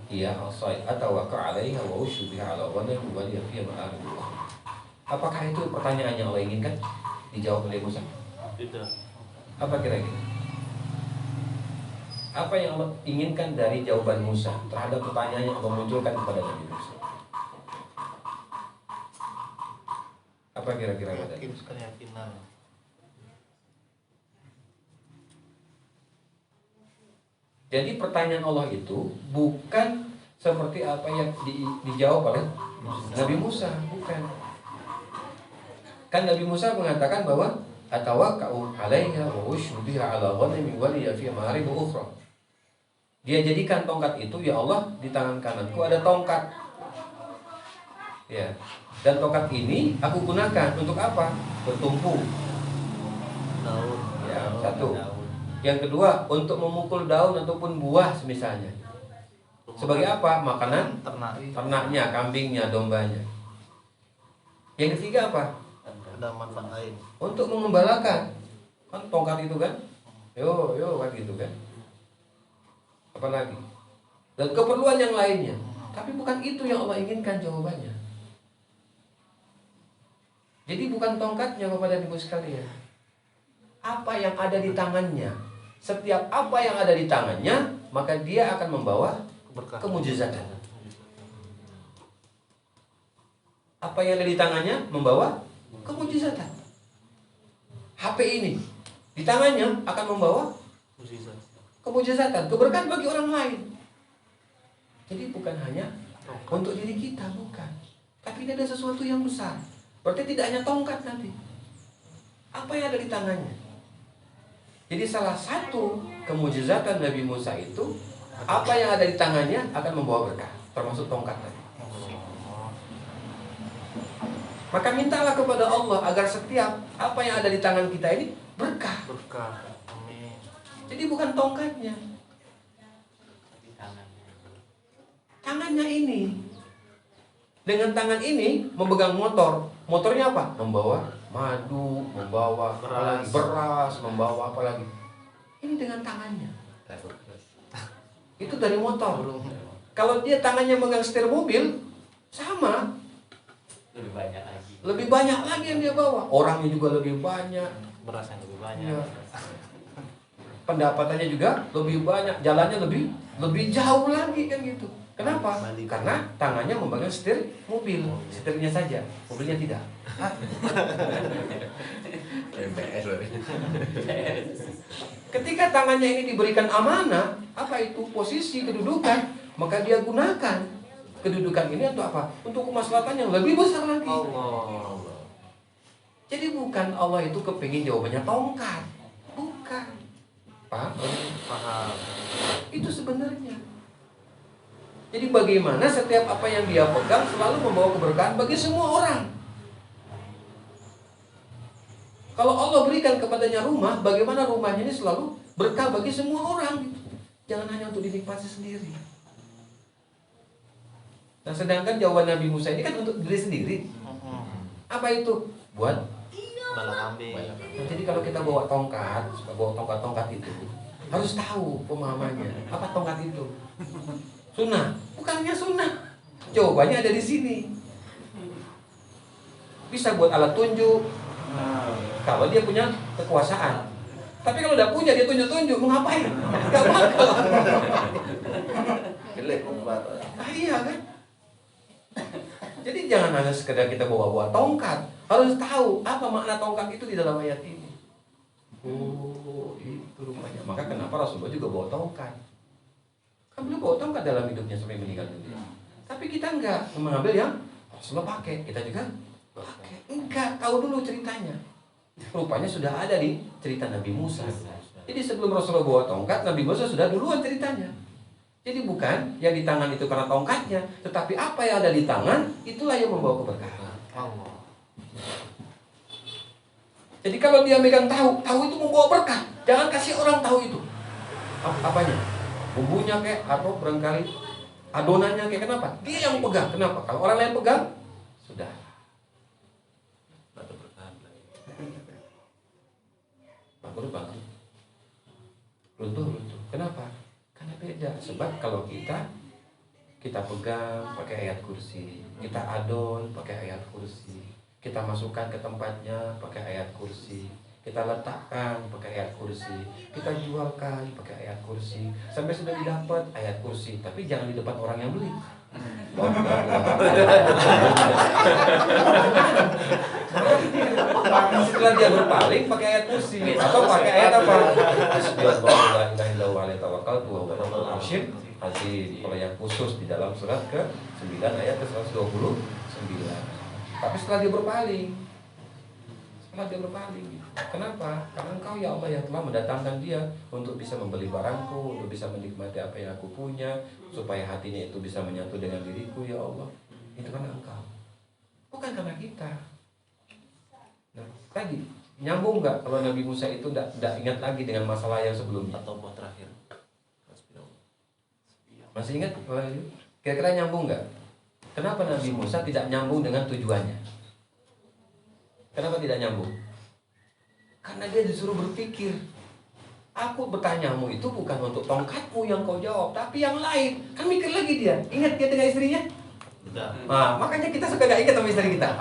hiya 'asai atawakkal 'alaiha wa ushu biha 'ala ghanami wa liya fiha ma'arib. Apakah itu pertanyaan yang Allah inginkan? Dijawab oleh Musa? Tidak. Apa kira-kira? Apa yang Allah inginkan dari jawaban Musa terhadap pertanyaan yang Allah munculkan kepada Nabi Musa? Apa kira-kira kata Yakin, keyakinan. Jadi pertanyaan Allah itu bukan seperti apa yang dijawab oleh Nabi Musa, bukan. Kan Nabi Musa mengatakan bahwa atawakka'u 'alaiha wa ushru biha 'ala ghanami wa liya fi ma'arib ukhra. Dia jadikan tongkat itu, ya Allah, di tangan kananku ada tongkat. Ya. Dan tongkat ini aku gunakan untuk apa? Bertumpu. Daun. Ya, satu. Yang kedua, untuk memukul daun ataupun buah misalnya. Sebagai apa? Makanan ternaknya, kambingnya, dombanya. Yang ketiga apa? Ada manfaat lain. Untuk mengembalakan. Kan tongkat itu kan? Yo kan gitu kan. Apalagi? Dan keperluan yang lainnya. Tapi bukan itu yang Allah inginkan jawabannya. Jadi bukan tongkatnya Bapak dan Ibu sekalian. Apa yang ada di tangannya. Setiap apa yang ada di tangannya, maka dia akan membawa kemujizatan. Apa yang ada di tangannya membawa kemujizatan. HP ini di tangannya akan membawa kemujizatan, keberkahan bagi orang lain. Jadi bukan hanya untuk diri kita, bukan. Tapi ini ada sesuatu yang besar. Berarti tidak hanya tongkat nanti. Apa yang ada di tangannya? Jadi salah satu kemujizatan Nabi Musa itu, apa yang ada di tangannya akan membawa berkah, termasuk tongkat tadi. Maka mintalah kepada Allah agar setiap apa yang ada di tangan kita ini berkah. Berkah. Amin. Jadi bukan tongkatnya, tangannya ini. Dengan tangan ini memegang motor. Motornya apa? Membawa madu, membawa beras, membawa apa lagi? Ini dengan tangannya. Itu dari motor. Kalau dia tangannya megang setir mobil, sama. Lebih banyak lagi yang dia bawa. Orangnya juga lebih banyak. Berasnya lebih banyak. Ya. Pendapatannya juga lebih banyak, jalannya lebih jauh lagi kan gitu. Kenapa? Karena tangannya memegang setir mobil, setirnya saja, mobilnya tidak. Ketika tangannya ini diberikan amanah, apa itu posisi kedudukan, maka dia gunakan kedudukan ini untuk apa? Untuk kemaslahatan yang lebih besar lagi. Allah. Jadi bukan Allah itu kepingin jawabannya tongkat, bukan. Paham? Paham. Itu sebenarnya. Jadi bagaimana setiap apa yang dia pegang selalu membawa keberkahan bagi semua orang. Kalau Allah berikan kepadanya rumah, bagaimana rumahnya ini selalu berkah bagi semua orang. Jangan hanya untuk dinikmati sendiri. Nah, sedangkan jawaban Nabi Musa ini kan untuk diri sendiri. Apa itu? Buat Bala kambing. Nah, jadi kalau kita bawa tongkat itu harus tahu pemahamannya. Apa tongkat itu? Sunnah, bukannya sunnah. Jawabannya ada di sini. Bisa buat alat tunjuk. Kalau dia punya kekuasaan. Tapi kalau udah punya dia tunjuk-tunjuk, mau ngapain? Gak bakal. Iya kan? Jadi jangan hanya sekedar kita bawa-bawa tongkat. Harus tahu apa makna tongkat itu di dalam ayat ini. Oh, itu rupanya. Maka kenapa Rasulullah juga bawa tongkat? Kan beliau bawa tongkat dalam hidupnya sampai meninggal dunia. Tapi kita enggak mengambil yang Rasulullah pakai, kita juga pakai. Enggak, tahu dulu ceritanya. Rupanya sudah ada di cerita Nabi Musa. Jadi sebelum Rasulullah bawa tongkat, Nabi Musa sudah duluan ceritanya. Jadi bukan yang di tangan itu karena tongkatnya, tetapi apa yang ada di tangan itulah yang membawa keberkahan. Allah. Jadi kalau dia megang tahu itu membawa berkah. Jangan kasih orang tahu itu. Apanya? Bumbunya kayak atau barangkali adonannya kayak kenapa? Dia yang pegang. Kenapa? Kalau orang lain pegang, sudah. Bangkrut. Runtuh. Kenapa? Karena beda. Sebab kalau kita pegang pakai ayat kursi, kita adon pakai ayat kursi, kita masukkan ke tempatnya pakai ayat kursi, kita letakkan pakai ayat kursi, kita jualkan pakai ayat kursi, sampai sudah didapat ayat kursi, tapi jangan di depan orang yang beli. Setelah dia berpaling pakai ayat kursi atau pakai ayat apa? Hasbiyallahu la ilaha illallah alaihi tawakkaltu wa huwa rabbul arsyil azim. Kalau yang khusus di dalam surat ke-9 ayat ke-129. Tapi setelah dia berpaling, kenapa? Karena Engkau ya Allah yang telah mendatangkan dia untuk bisa membeli barangku, untuk bisa menikmati apa yang aku punya, supaya hatinya itu bisa menyatu dengan diriku ya Allah. Itu kan Engkau, bukan karena kita. Nah, tadi nyambung nggak kalau Nabi Musa itu tidak ingat lagi dengan masalah yang sebelumnya? Atau buat terakhir. Masih ingat? Kira-kira nyambung nggak? Kenapa Nabi Musa tidak nyambung dengan tujuannya? Kenapa tidak nyambung? Karena dia disuruh berpikir. Aku bertanyamu itu bukan untuk tongkatmu yang kau jawab, tapi yang lain. Kan mikir lagi dia. Ingat dia dengan istrinya? Udah. Nah, makanya kita suka gak ingat sama istri kita.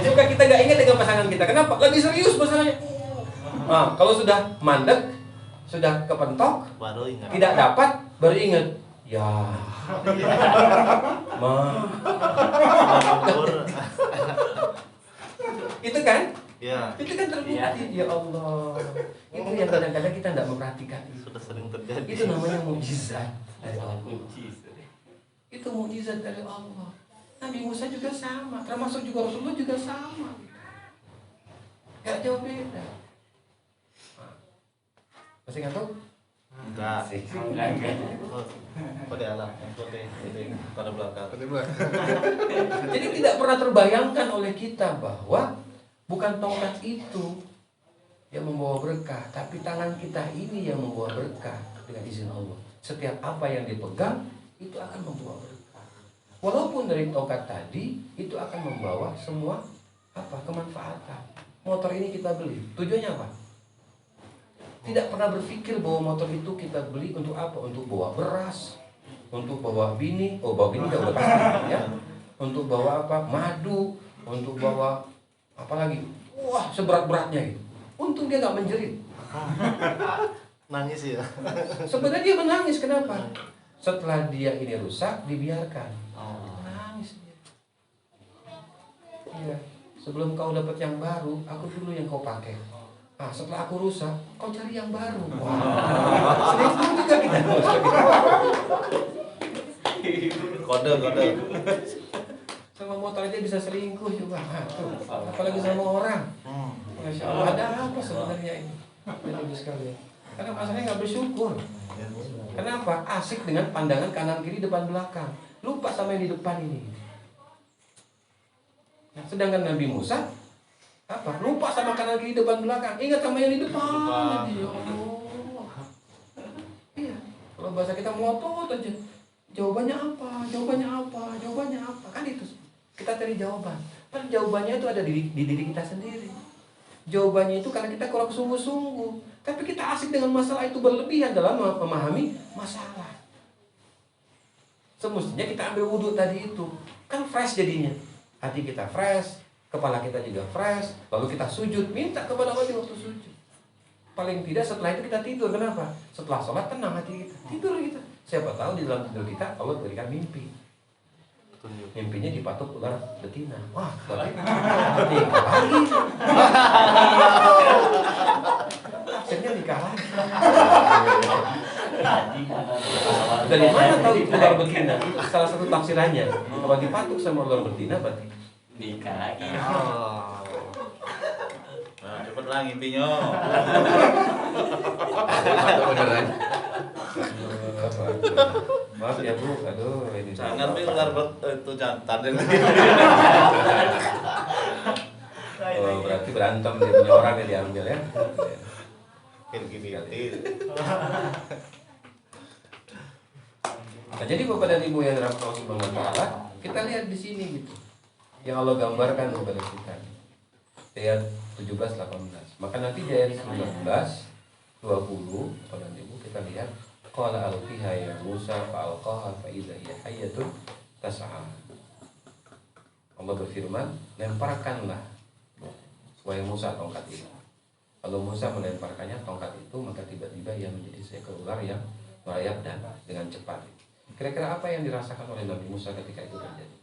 Suka kita gak ingat dengan pasangan kita. Kenapa? Lagi serius masalahnya. Nah, kalau sudah mandek, sudah kepentok, Baru ingat. tidak dapat, baru ingat. Ya, itu kan? Ya. Itu kan terbukti. Ya Allah. Itu yang kadang-kadang kita tidak memperhatikan. Sudah sering terjadi. Itu namanya mukjizat dari Allah. Itu mukjizat dari Allah. Nabi Musa juga sama, termasuk juga Rasulullah juga sama. Gak jauh beda. Masih ngantuk? Enggak. Oh, pakai alat. Pada belakang. Jadi tidak pernah terbayangkan oleh kita bahwa bukan tongkat itu yang membawa berkah, tapi tangan kita ini yang membawa berkah dengan izin Allah. Setiap apa yang dipegang itu akan membawa berkah. Walaupun dari tongkat tadi itu akan membawa semua kemanfaatan. Motor ini kita beli, tujuannya apa? Tidak pernah berpikir bahwa motor itu kita beli untuk apa? Untuk bawa beras, untuk bawa bini, bawa bini udah pasti ya. Untuk bawa apa? Madu, untuk bawa apa lagi? Wah, seberat-beratnya gitu. Untung dia nggak menjerit. Nangis ya. Sebenarnya dia menangis, kenapa? Setelah dia ini rusak, dibiarkan. Menangis dia. Iya. Sebelum kau dapat yang baru, aku dulu yang kau pakai. Nah, setelah aku rusak, kau cari yang baru. Wah. Sedih juga kita. Kode. Sama motor aja bisa selingkuh juga. Apalagi sama orang. Masya Allah, ada apa sebenarnya ini? Bagus sekali. Karena masalahnya nggak bersyukur. Kenapa? Asik dengan pandangan kanan kiri depan belakang. Lupa sama yang di depan ini. Nah, sedangkan Nabi Musa lupa sama kanan kiri depan belakang. Ingat sama yang di depan. Ya Allah. Iya. Kalau bahasa kita melotot aja. Jawabannya apa? Kan itu. Kita cari jawaban. Kan jawabannya itu ada di diri kita sendiri. Jawabannya itu karena kita kurang sungguh-sungguh. Tapi kita asik dengan masalah itu berlebihan dalam memahami masalah. Semestinya kita ambil wudhu tadi itu. Kan fresh jadinya. Hati kita fresh, kepala kita juga fresh. Lalu kita sujud, minta kepada Allah di waktu sujud. Paling tidak setelah itu kita tidur. Kenapa? Setelah sholat tenang hati kita. Tidur kita. Siapa tahu di dalam tidur kita Allah berikan mimpi. Mimpinya dipatuk ular betina. Wah, berarti nikah lagi. Akhirnya nikah lagi. Dari mana tahu itu ular betina? Itu salah satu tafsirannya. Kalau dipatuk sama ular betina berarti nikah lagi. Nah, cepet lah ngimpinya. Maaf ya Bu, aduh ini. Jangan nih ular itu jantan. Oh, berarti berantem dia punya orang yang diambil ya. Kayak gini. Nah, jadi Bapak dan Ibu yang dirahmati Allah Subhanahu wa taala, kita lihat di sini gitu. Yang Allah gambarkan kepada kita. Ayat 17 18. Maka nanti di ayat 19 20 Bapak dan Ibu kita lihat qala alqiha ya Musa fa'alqaha fa idza hiya hayyatun tas'a. Allah berfirman, lemparkanlah wahai Musa tongkat itu. Kalau Musa melemparkannya tongkat itu, maka tiba-tiba ia menjadi seekor ular yang merayap dan dengan cepat. Kira-kira apa yang dirasakan oleh Nabi Musa ketika itu terjadi?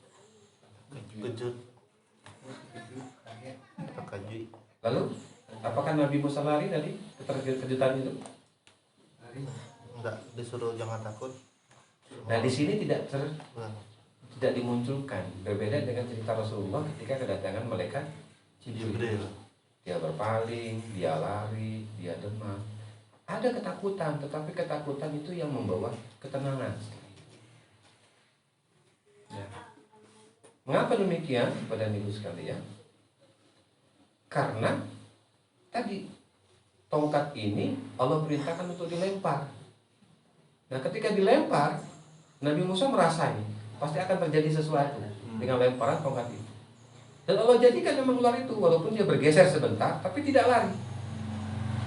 Kejut. Terkejut. Lalu apakah Nabi Musa lari tadi keterkejutan itu? Enggak, disuruh jangan takut. Nah di sini tidak Nah, tidak dimunculkan. Berbeda dengan cerita Rasulullah ketika kedatangan malaikat Jibril. Jibril. Dia berpaling, dia lari, dia demam. Ada ketakutan, tetapi ketakutan itu yang membawa ketenangan. Ya. Mengapa demikian, Bapak dan Ibu sekalian? Karena tadi tongkat ini Allah perintahkan untuk dilempar. Nah, ketika dilempar, Nabi Musa merasai pasti akan terjadi sesuatu dengan lemparan tongkat itu. Dan Allah jadikan memang ular itu, walaupun dia bergeser sebentar, tapi tidak lari.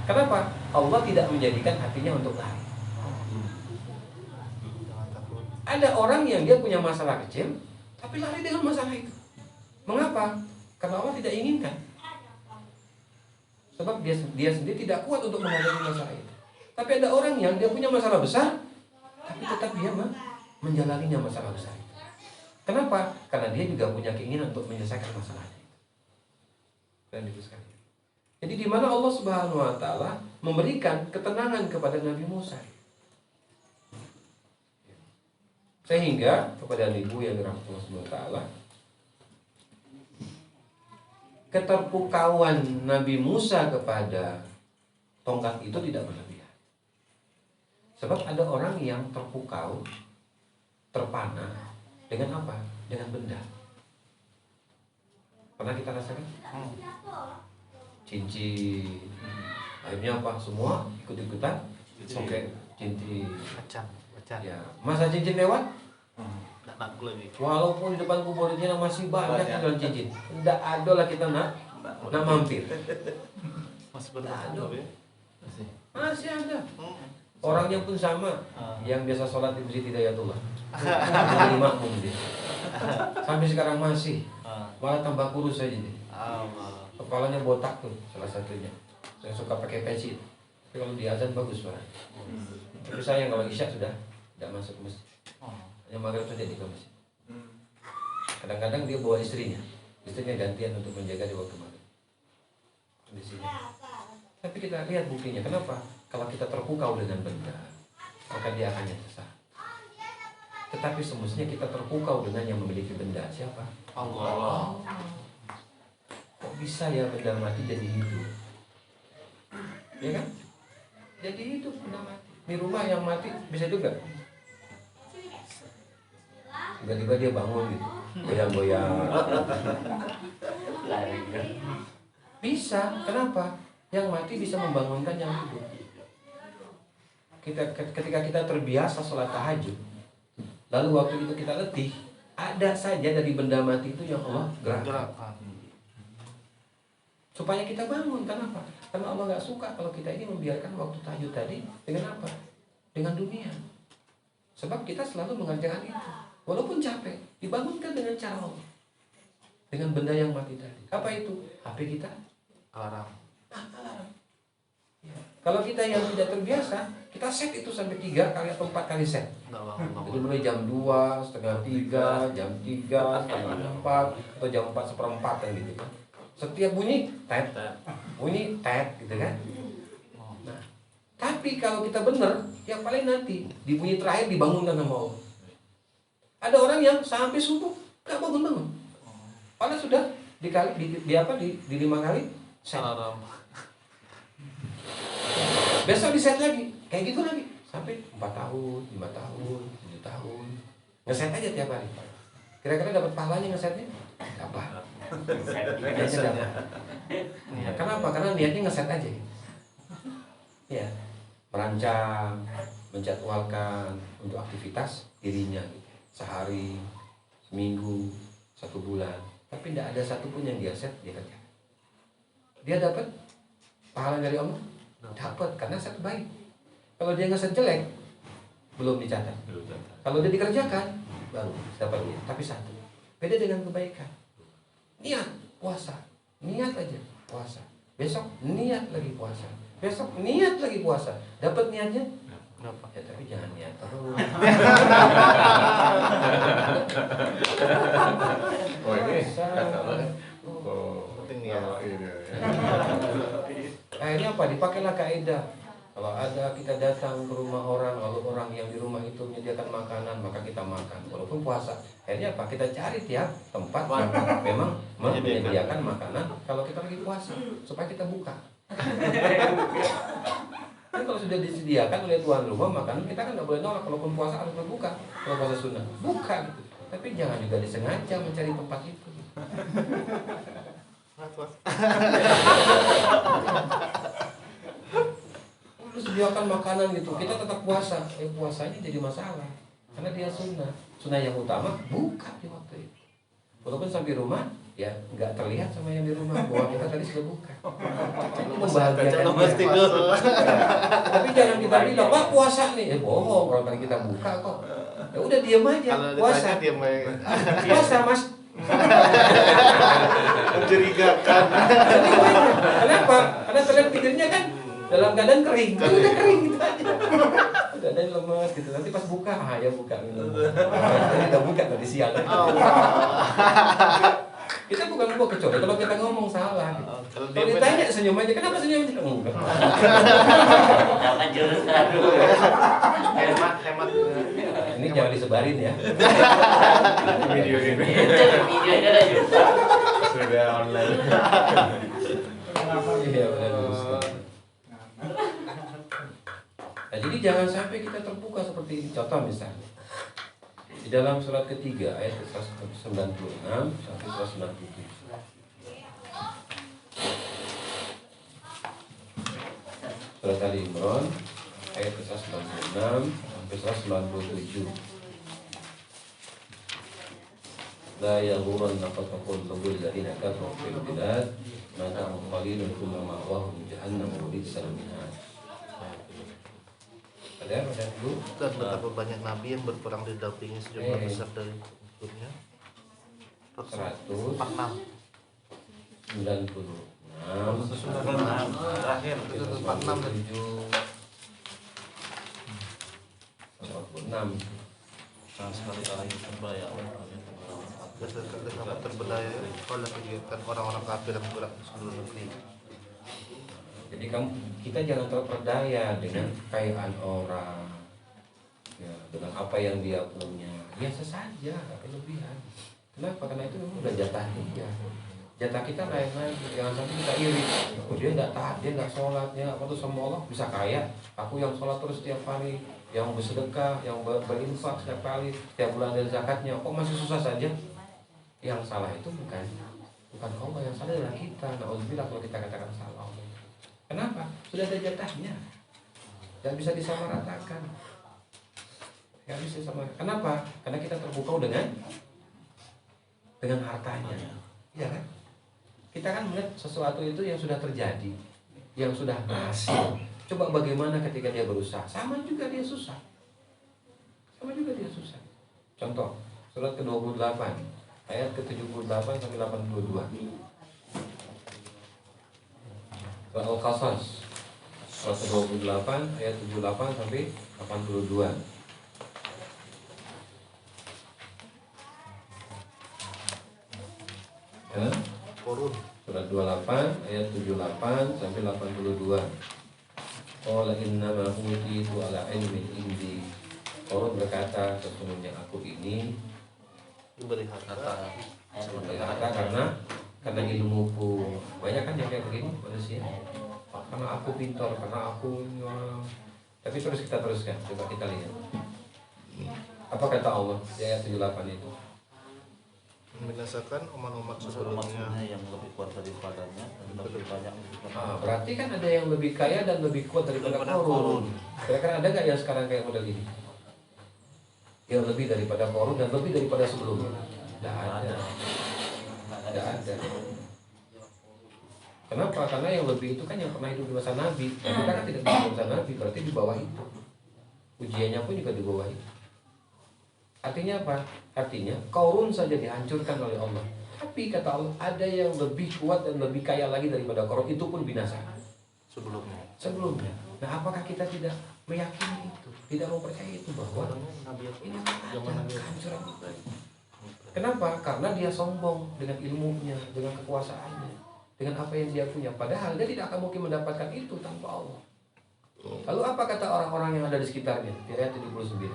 Kenapa? Allah tidak menjadikan hatinya untuk lari. Jangan takut. Ada orang yang dia punya masalah kecil, tapi lari dengan masalah itu. Mengapa? Karena Allah tidak inginkan. Sebab dia sendiri tidak kuat untuk menghadapi masalah itu. Tapi ada orang yang dia punya masalah besar, tapi tetap dia menjalaninya masalah besar itu. Kenapa? Karena dia juga punya keinginan untuk menyelesaikan masalah itu. Dan itu sekali. Jadi di mana Allah Subhanahu wa taala memberikan ketenangan kepada Nabi Musa. Sehingga kepada ibu yang dirahmati Allah Subhanahu wa taala, keterpukauan Nabi Musa kepada tongkat itu tidak berlebihan. Sebab ada orang yang terpukau, terpana dengan apa? Dengan benda. Pernah kita rasakan? Cincin, akhirnya apa? Semua ikut-ikutan pakai cincin. Macan. Ya, masa cincin lewat? Enggak takut lagi. Walaupun di depan kubur Cina masih banyak yang jual cincin, tidak ada lah kita nak mampir. Masih bertahan ya? Masih ada. Orangnya pun sama, yang biasa sholat di Masjid Hidayatullah. Jadi makmum dia. Sampai sekarang masih, malah tambah kurus saja dia. Kepalanya botak tuh salah satunya. Saya suka pakai peci. Tapi kalau di azan bagus suara. Tapi saya kalau isya sudah tidak masuk masjid. Hanya maghrib saja di masjid. Kadang-kadang dia bawa istrinya. Istrinya gantian untuk menjaga di waktu maghrib. Di sini. Tapi kita lihat buktinya. Kenapa? Kalau kita terpukau dengan benda, maka dia akan sesat. Tetapi semestinya kita terpukau dengan yang memiliki benda. Siapa? Allah. Kok bisa ya benda mati jadi hidup? Ya kan? Jadi hidup benda mati. Di rumah yang mati bisa juga. Tiba-tiba dia bangun gitu, goyang-goyang. Bisa. Kenapa? Yang mati bisa membangunkan yang hidup. Ketika kita terbiasa sholat tahajud, lalu waktu itu kita letih, ada saja dari benda mati itu yang Allah gerakkan. Supaya kita bangun. Kenapa? Karena Allah nggak suka kalau kita ini membiarkan waktu tahajud tadi dengan apa? Dengan dunia. Sebab kita selalu mengerjakan itu. Walaupun capek, dibangunkan dengan cara Allah. Dengan benda yang mati tadi. Apa itu? HP kita? Alarm. Alarm. Ya. Kalau kita yang tidak terbiasa, kita set itu sampai 3 kali atau 4 kali set. Jadi mulai jam 2, setengah 3, jam 3, setengah 4, atau jam 4 seperempat kan gitu kan. Setiap bunyi tet, bunyi tet gitu kan. Nah, tapi kalau kita benar, yang paling nanti di bunyi terakhir dibangunkan sama Allah. Ada orang yang sampai subuh nggak bangun-bangun. Padahal sudah dikali di 5 kali set. Besok di set lagi, kayak gitu lagi sampai 4 tahun, 5 tahun, 7 tahun. Ngeset aja tiap hari. Kira-kira dapat pahalanya ngesetnya? Dapat. Niatnya dapat. Ya, kenapa? Karena niatnya ngeset aja. Ya, merancang, menjadwalkan untuk aktivitas dirinya gitu. Sehari, seminggu, 1 bulan. Tapi tidak ada satupun yang dia set dia kerja. Dia dapat pahala dari Allah? Dapat, karena set baik. Kalau dia ngeset jelek, belum dicatat. Kalau dia dikerjakan, baru dapat dia. Tapi satu, beda dengan kebaikan. Niat puasa, niat aja puasa. Besok niat lagi puasa. Besok niat lagi puasa. Dapat niatnya? Berapa? Ya tapi jangan niat terus. Oh ini Puasa. kata lo. Oh, Penting ya. ini. Akhirnya apa? Dipakailah kaidah. Kalau ada kita datang ke rumah orang, lalu orang yang di rumah itu menyediakan makanan, maka kita makan. Walaupun puasa. Akhirnya apa? Kita cari tiap tempat yang memang menyediakan makanan kalau kita lagi puasa, supaya kita buka. Kan kalau sudah disediakan oleh tuan rumah makanan, kita kan nggak boleh nolak. Walaupun puasa harus berbuka. Kalau puasa sunnah, buka gitu. Tapi jangan juga disengaja mencari tempat itu. Lu sediakan makanan gitu, kita tetap puasa. Puasanya jadi masalah karena dia sunnah. Sunnah yang utama buka di waktu itu. Walaupun sampai rumah ya nggak terlihat sama yang di rumah bahwa kita tadi sudah buka. Itu membahagiakan dia. Tapi jangan kita bilang, "Pak, puasa nih." Bohong, kalau tadi kita buka kok. Ya udah diam aja. Kalau Puasa. ditanya diam aja. Puasa, Mas. Mencurigakan. Kenapa? Karena terlihat pikirnya kan dalam keadaan kering. Udah kering gitu aja. Keadaan lemas gitu. Nanti pas buka, ya buka minum. Jadi udah buka tadi siang. Kita bukan mau kecuali kalau kita ngomong salah. Kalau ditanya senyum aja, kenapa senyum? Enggak. Jangan jurusan dulu. Hemat. Ini jangan disebarin ya. Video ini Videonya ada juga. sudah online. Iya, benar. Nah, jadi jangan sampai kita terbuka seperti ini. Contoh misalnya di dalam surat ketiga ayat 196 sampai 197. Surat Ali Imran ayat 196 sampai 197. La yaghurannaka taqallubul ladzina kafaru fil bilad mata'un qalilun thumma ma'wahum jahannam wa bi'sal mihad. Ada dulu. Dan betapa banyak nabi yang berperang didampingi sejumlah besar dari pengikutnya. 196 Terakhir. 146 Sama sekali orang yang terbayar. Berdasarkan sangat terberdaya oleh kegiatan orang-orang kafir yang bergerak di seluruh negeri. Jadi kita jangan terperdaya dengan kekayaan orang, ya, dengan apa yang dia punya. Biasa saja, gak kelebihan. Kenapa? Karena itu memang udah jatah dia. Jatah kita lain lagi. Jangan sampai kita iri. Oh, dia nggak taat, dia nggak sholat, dia nggak patuh sama Allah, bisa kaya. Aku yang sholat terus setiap hari, yang bersedekah, yang berinfak setiap kali, setiap bulan ada zakatnya. Kok masih susah saja? Yang salah itu bukan Allah, yang salah adalah kita. Na'udzubillah kalau kita katakan salah. Kenapa? Sudah ada jatahnya. Gak bisa disamaratakan. Gak bisa sama. Kenapa? Karena kita terpukau dengan hartanya. Iya kan? Kita kan melihat sesuatu itu yang sudah terjadi, yang sudah berhasil. Coba bagaimana ketika dia berusaha? Sama juga dia susah. Contoh, surat ke-28 ayat ke-78 sampai 82. Surat Al-Qasas surat ke-28 ayat 78 sampai 82. Ya. Korun. Surat 28 ayat 78 sampai 82. Qala innama utitu ala ilmin indi. Korun berkata, sesungguhnya aku ini Diberi harta. berkata karena ilmuku. Banyak kan yang kayak begini manusia. Karena aku pintar, karena aku tapi terus kita teruskan. Coba kita lihat. Apa kata Allah di ayat 78 itu? Membinasakan umat-umat sebelumnya. Yang lebih kuat daripadanya dan lebih banyak. Berarti kan ada yang lebih kaya dan lebih kuat daripada Korun. Kira-kira ada nggak yang sekarang kayak model ini? Yang lebih daripada Korun dan lebih daripada sebelumnya? Tidak ada. Kenapa? Karena yang lebih itu kan yang pernah hidup di masa Nabi. Nah, kita kan tidak di masa Nabi, berarti di bawah itu. Ujiannya pun juga di bawah itu. Artinya apa? Artinya Korun saja dihancurkan oleh Allah. Tapi kata Allah, ada yang lebih kuat dan lebih kaya lagi daripada Korun, itu pun binasa sebelumnya. Nah, apakah kita tidak meyakini itu? Tidak mempercayai itu bahwa ini ada kehancuran itu? Kenapa? Karena dia sombong dengan ilmunya, dengan kekuasaannya, dengan apa yang dia punya. Padahal dia tidak akan mungkin mendapatkan itu tanpa Allah. Lalu apa kata orang-orang yang ada di sekitarnya? Di ayat 79.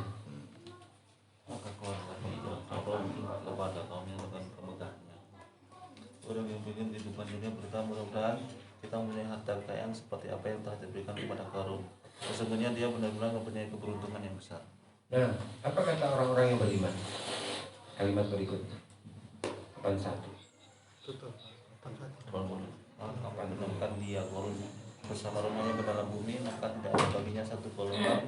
Maka keluarkan itu Allah kepada kaum yang akan pemegahnya. Orang yang ingin kehidupan dunia berkah, mudah-mudahan kita mempunyai harta kekayaan seperti apa yang telah diberikan kepada Qarun. Sesungguhnya dia benar-benar mempunyai keberuntungan yang besar. Nah, apa kata orang-orang yang beriman? Kalimat berikutnya 81. Tutup. Akan menemukan dia Qarun bersama rumahnya ke dalam bumi, maka tidak ada baginya satu golongan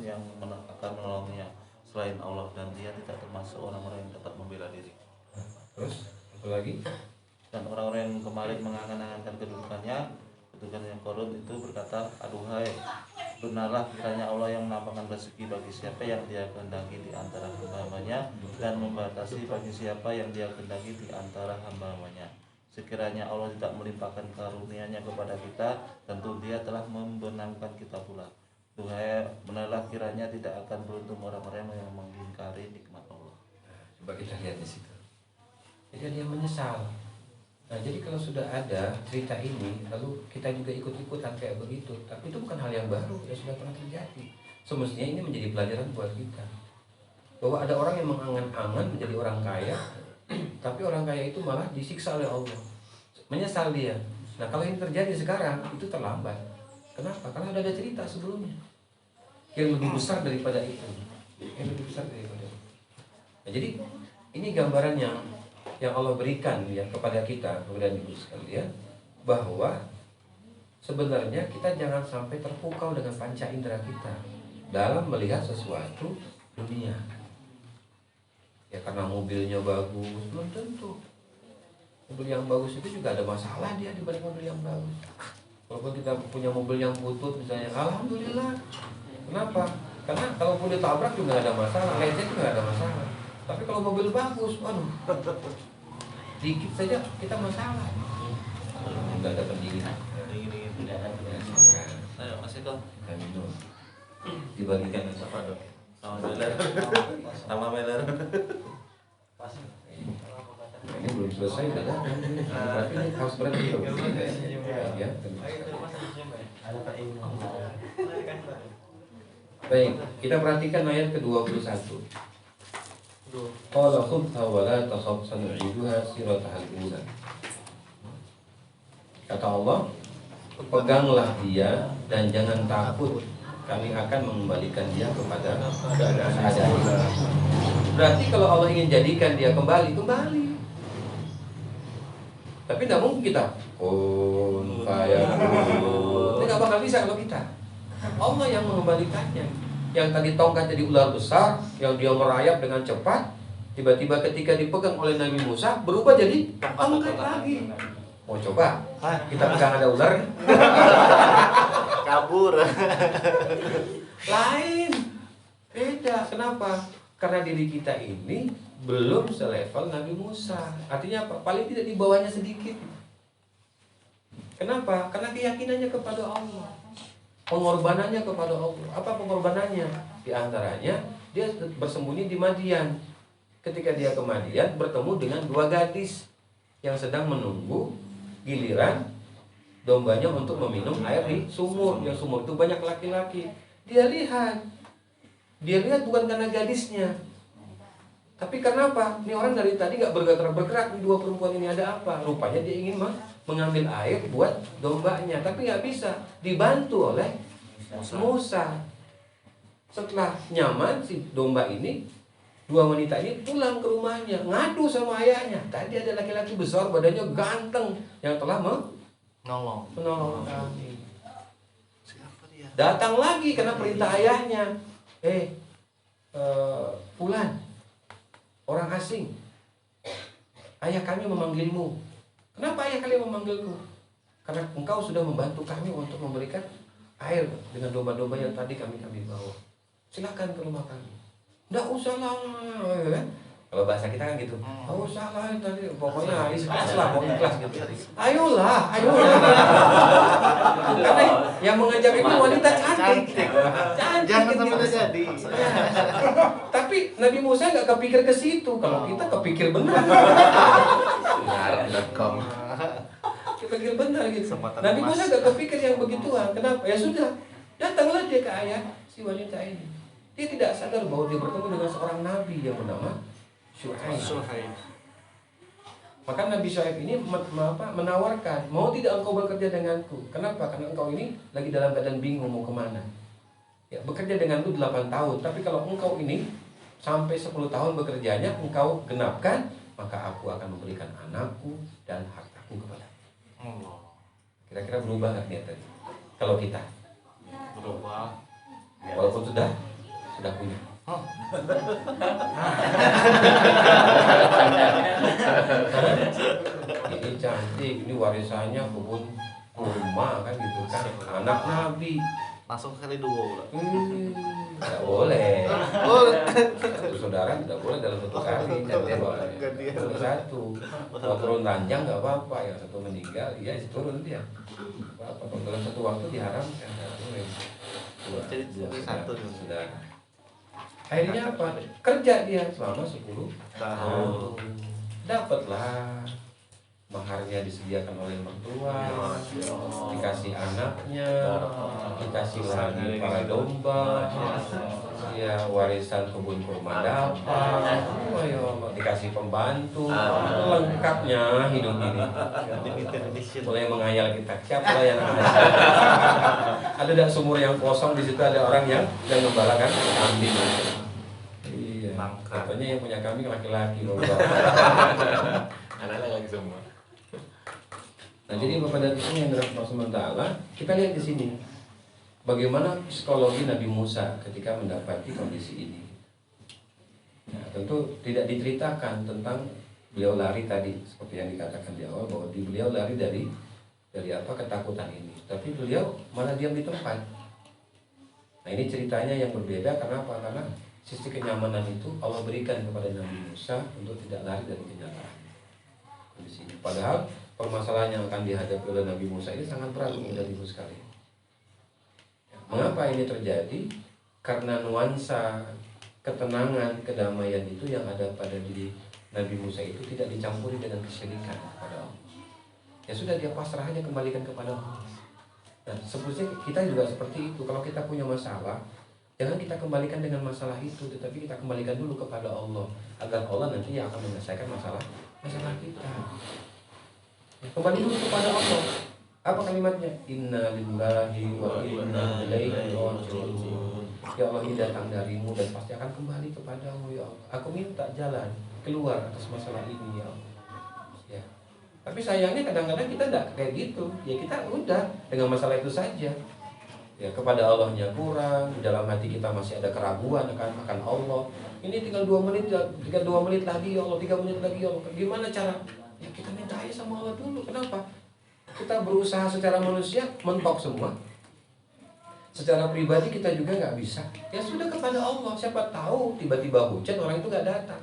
yang akan menolongnya selain Allah, dan dia tidak termasuk orang-orang yang dapat membela diri. Terus apa lagi? Dan orang-orang yang kemarin mengangan-angankan kedudukannya Qarun itu berkata, aduhai, benarlah kiranya Allah yang menampakkan rezeki bagi siapa yang dia kehendaki di antara hamba-hambanya, dan membatasi bagi siapa yang dia kehendaki di antara hamba-hambanya. Sekiranya Allah tidak melimpahkan karunia-Nya kepada kita, tentu Dia telah membenamkan kita pula. Duhai, benarlah kiranya tidak akan beruntung orang-orang yang mengingkari nikmat Allah. Coba kita lihat di situ. Jadi dia menyesal. Nah, jadi kalau sudah ada cerita ini, lalu kita juga ikut-ikutan kayak begitu, tapi itu bukan hal yang baru, ya sudah pernah terjadi. Semestinya ini menjadi pelajaran buat kita, bahwa ada orang yang mengangan-angan menjadi orang kaya, tapi orang kaya itu malah disiksa oleh Allah, menyesal dia. Nah, kalau ini terjadi sekarang, itu terlambat. Kenapa? Karena sudah ada cerita sebelumnya yang lebih besar daripada itu, yang lebih besar daripada itu. Nah, jadi ini gambaran yang Allah berikan ya kepada kita, kemudian ibu sekalian, bahwa sebenarnya kita jangan sampai terpukau dengan panca indera kita dalam melihat sesuatu dunia. Ya karena mobilnya bagus, belum tentu. Mobil yang bagus itu juga ada masalah dia dibanding mobil yang bagus. Walaupun kita punya mobil yang butut misalnya, alhamdulillah. Kenapa? Karena kalaupun ditabrak juga ada masalah, lecet juga ada masalah. Tapi kalau mobil bagus, waduh, dikit saja kita masalah. Enggak ada pendingin. Tidak ada. Ayo, masih kok. Minum. Dibagikan Apa dong? Sama Meler. Sama Meler. ini belum selesai udah datang. Berarti ini harus berhenti loh. Ya. Baik, kita perhatikan ayat ke-21. Qala khudha wa la takhaf sanu'iduha siratahal ula. Kata Allah, peganglah dia dan jangan takut, kami akan mengembalikan dia kepada keadaan. Berarti kalau Allah ingin jadikan dia kembali. Tapi tidak mungkin kita ini nggak bakal bisa kalau kita. Allah yang mengembalikannya. Yang tadi tongkat jadi ular besar, yang dia merayap dengan cepat, tiba-tiba ketika dipegang oleh Nabi Musa berubah jadi tongkat lagi. Mau coba? Kita pegang ada ular? Kabur. Lain. Beda. Kenapa? Karena diri kita ini belum selevel Nabi Musa. Artinya apa? Paling tidak di bawahnya sedikit. Kenapa? Karena keyakinannya kepada Allah, pengorbanannya kepada Allah. Apa pengorbanannya? Di antaranya dia bersembunyi di Madian. Ketika dia ke Madian bertemu dengan dua gadis yang sedang menunggu giliran dombanya untuk meminum air di sumur. Yang sumur itu banyak laki-laki. Dia lihat bukan karena gadisnya, tapi karena apa? Ini orang dari tadi nggak bergerak. Ini dua perempuan ini ada apa? Rupanya dia ingin mengambil air buat dombanya, tapi nggak bisa. Dibantu oleh Musa. Setelah nyaman si domba ini, dua wanita ini pulang ke rumahnya, ngadu sama ayahnya. Tadi ada laki-laki besar, badannya ganteng, yang telah menolong kami. Datang lagi karena perintah ayahnya. Fulan, orang asing, ayah kami memanggilmu. Kenapa ayah kalian memanggilku? Karena engkau sudah membantu kami untuk memberikan air dengan domba-domba yang tadi kami bawa. Silakan ke rumah kami. Nggak usah lama, Kalau bahasa kita kan gitu. Oh salah tadi, pokoknya ikhlas lah, mau ikhlas gitu. Ayolah. Karena yang mengajak itu wanita cantik. Jangan gitu. sampai jadi. Tapi Nabi Musa nggak kepikir ke situ. Kalau kita kepikir benar. Kepikir benar gitu. Nabi Musa nggak kepikir yang begituan. Kenapa? Ya sudah, datanglah dia ke ayah si wanita ini. Dia tidak sadar bahwa dia bertemu dengan seorang nabi yang bernama Syuaib. Maka Nabi Syuaib ini menawarkan, mau tidak engkau bekerja denganku? Kenapa? Karena engkau ini lagi dalam keadaan bingung mau kemana. Ya, bekerja denganku 8 tahun, tapi kalau engkau ini sampai 10 tahun bekerjanya engkau genapkan, maka aku akan memberikan anakku dan hartaku kepada. Kira-kira berubah nggak niat tadi? Kalau kita Berubah. walaupun sudah punya. Ini cantik, ini warisannya kebun kurma kan gitu kan, anak Nabi. Langsung kali 2 pula. Tidak boleh. Oh, Satu saudara tidak boleh dalam satu kali. Tidak boleh. Boleh satu. Kalau turun ranjang nggak apa-apa. Yang satu meninggal, ya turun dia. Apa? Kalau dalam satu waktu diharamkan. Jadi satu saudara. Akhirnya apa? Kerja dia selama 10 tahun. Dapatlah maharnya disediakan oleh mertua, dikasih anaknya, dikasih lagi para domba, ya warisan kebun kurma dapat, dikasih pembantu, lengkapnya hidup ini. Mulai menghayal kita, siapa yang ada dak sumur yang kosong, di situ ada orang yang sedang membalakan kambing. Iya, katanya yang punya kambing laki-laki. Anak-anak lagi semua. Nah, jadi Bapak dan Ibu yang dirahmati Allah, kita lihat di sini bagaimana psikologi Nabi Musa ketika mendapati kondisi ini. Nah, tentu tidak diceritakan tentang beliau lari tadi seperti yang dikatakan di awal bahwa beliau lari dari apa ketakutan ini, tapi beliau malah diam di tempat. Nah, ini ceritanya yang berbeda karena apa? Karena sisi kenyamanan itu Allah berikan kepada Nabi Musa untuk tidak lari dari kenyataan di sini. Padahal permasalahan yang akan dihadapi oleh Nabi Musa ini sangat berat untuk Ibu sekalian. Mengapa ini terjadi? Karena nuansa ketenangan, kedamaian itu yang ada pada diri Nabi Musa itu tidak dicampuri dengan kesyirikan kepada Allah. Ya sudah, dia pasrah aja, kembalikan kepada Allah. Nah, sebetulnya kita juga seperti itu. Kalau kita punya masalah, jangan kita kembalikan dengan masalah itu, tetapi kita kembalikan dulu kepada Allah, agar Allah nanti yang akan menyelesaikan masalah kita. Kembali dulu kepada Allah. Apa kalimatnya? Inna lillahi wa inna ilaihi raji'un. Ya Allah, ini datang darimu dan pasti akan kembali kepadamu ya Allah. Aku minta jalan keluar atas masalah ini ya Allah. Ya. Tapi sayangnya kadang-kadang kita tidak kayak gitu. Ya kita udah dengan masalah itu saja. Ya, kepada Allahnya kurang, di dalam hati kita masih ada keraguan akan Allah. Ini tinggal 2 menit lagi ya Allah, 3 menit lagi ya Allah. Gimana cara? Ya kita minta aja sama Allah dulu. Kenapa? Kita berusaha secara manusia mentok semua. Secara pribadi kita juga nggak bisa. Ya sudah, kepada Allah. Siapa tahu tiba-tiba hujan, orang itu nggak datang.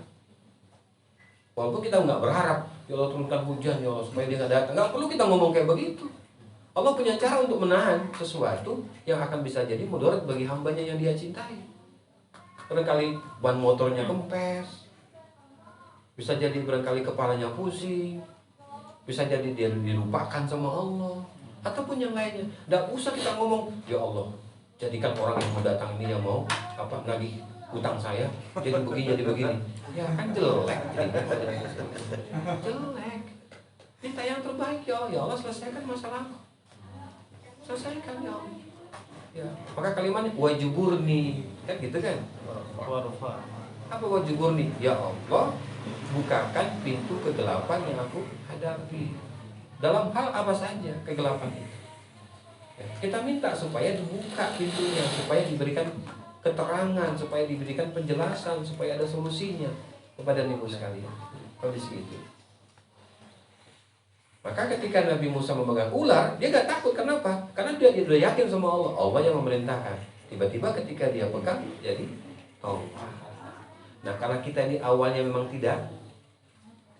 Walaupun kita nggak berharap ya Allah turunkan hujan ya Allah supaya dia nggak datang. Nggak perlu kita ngomong kayak begitu. Allah punya cara untuk menahan sesuatu yang akan bisa jadi mudarat bagi hambanya yang dia cintai. Barangkali ban motornya kempes, bisa jadi barangkali kepalanya pusing, bisa jadi dia dilupakan sama Allah, ataupun yang lainnya. Tidak usah kita ngomong, ya Allah, jadikan orang yang mau datang ini yang mau nagih utang saya jadi begini. Ya kan jelek. Jelek. Minta yang terbaik ya Allah, selesaikan masalahku. Selesaikan ya Allah. Ya, maka kalimatnya wajuburni, kan gitu kan? Apa wajuburni? Ya Allah, bukakan pintu kegelapan yang aku hadapi. Dalam hal apa saja kegelapan itu. Ya, kita minta supaya dibuka pintunya, supaya diberikan keterangan, supaya diberikan penjelasan, supaya ada solusinya kepada Ibu sekalian. Kondisi itu. Maka ketika Nabi Musa memegang ular, dia gak takut. Kenapa? Karena dia sudah yakin sama Allah. Allah yang memerintahkan. Tiba-tiba ketika dia pegang, jadi taubat. Nah, karena kita ini awalnya memang tidak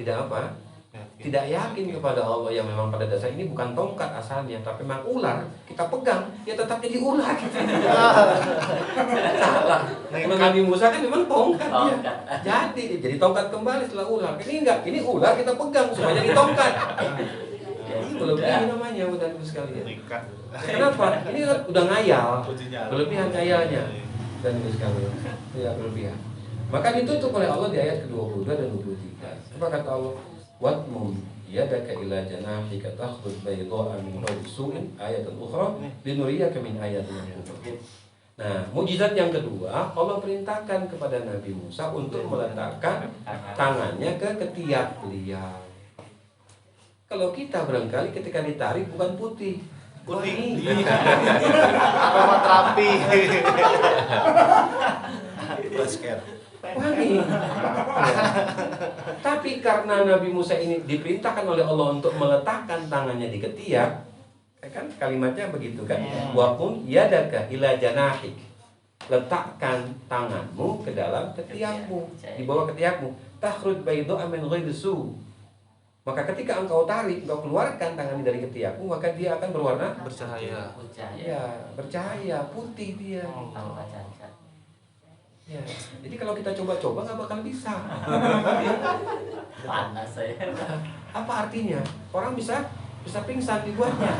apa? Tidak yakin kepada Allah yang memang pada dasar ini bukan tongkat asalnya, tapi memang ular. Kita pegang, ya tetap jadi ular. Salah. Kalau Nabi Musa kan memang tongkat dia. Jadi tongkat kembali setelah ular. Ini enggak, ini ular kita pegang supaya jadi tongkat. Ini berlebihan namanya, udah sekalian. Kenapa? Ini kan udah ngayal. Berlebihan ngayalnya. Dan sekalian. Ya berlebihan. Maka ditutup oleh Allah di ayat ke-22 dan 23. Apa kata Allah? Watmum yadaka ila janahika takhruj bayda'a min ghayri su'in ayatan ukhra linuriyaka min ayatina al-kubra. Nah, mukjizat yang kedua, Allah perintahkan kepada Nabi Musa untuk meletakkan tangannya ke ketiak beliau. Kalau kita barangkali ketika ditarik bukan putih, Putih. Aromat terapi. wangi. Ya. Tapi karena Nabi Musa ini diperintahkan oleh Allah untuk meletakkan tangannya di ketiak, kan kalimatnya begitu kan? Waqum yadaka ila janahik. Letakkan tanganmu ke dalam ketiakmu, di bawah ketiakmu. Takhruj bayda'a min ghayri su'. Maka ketika engkau tarik, engkau keluarkan tangannya dari ketiakmu, maka dia akan berwarna Bercahaya. ya, bercahaya, putih dia. Ya. Jadi kalau kita coba-coba nggak bakal bisa. Panas saya. Apa artinya? Orang bisa pingsan dibuatnya.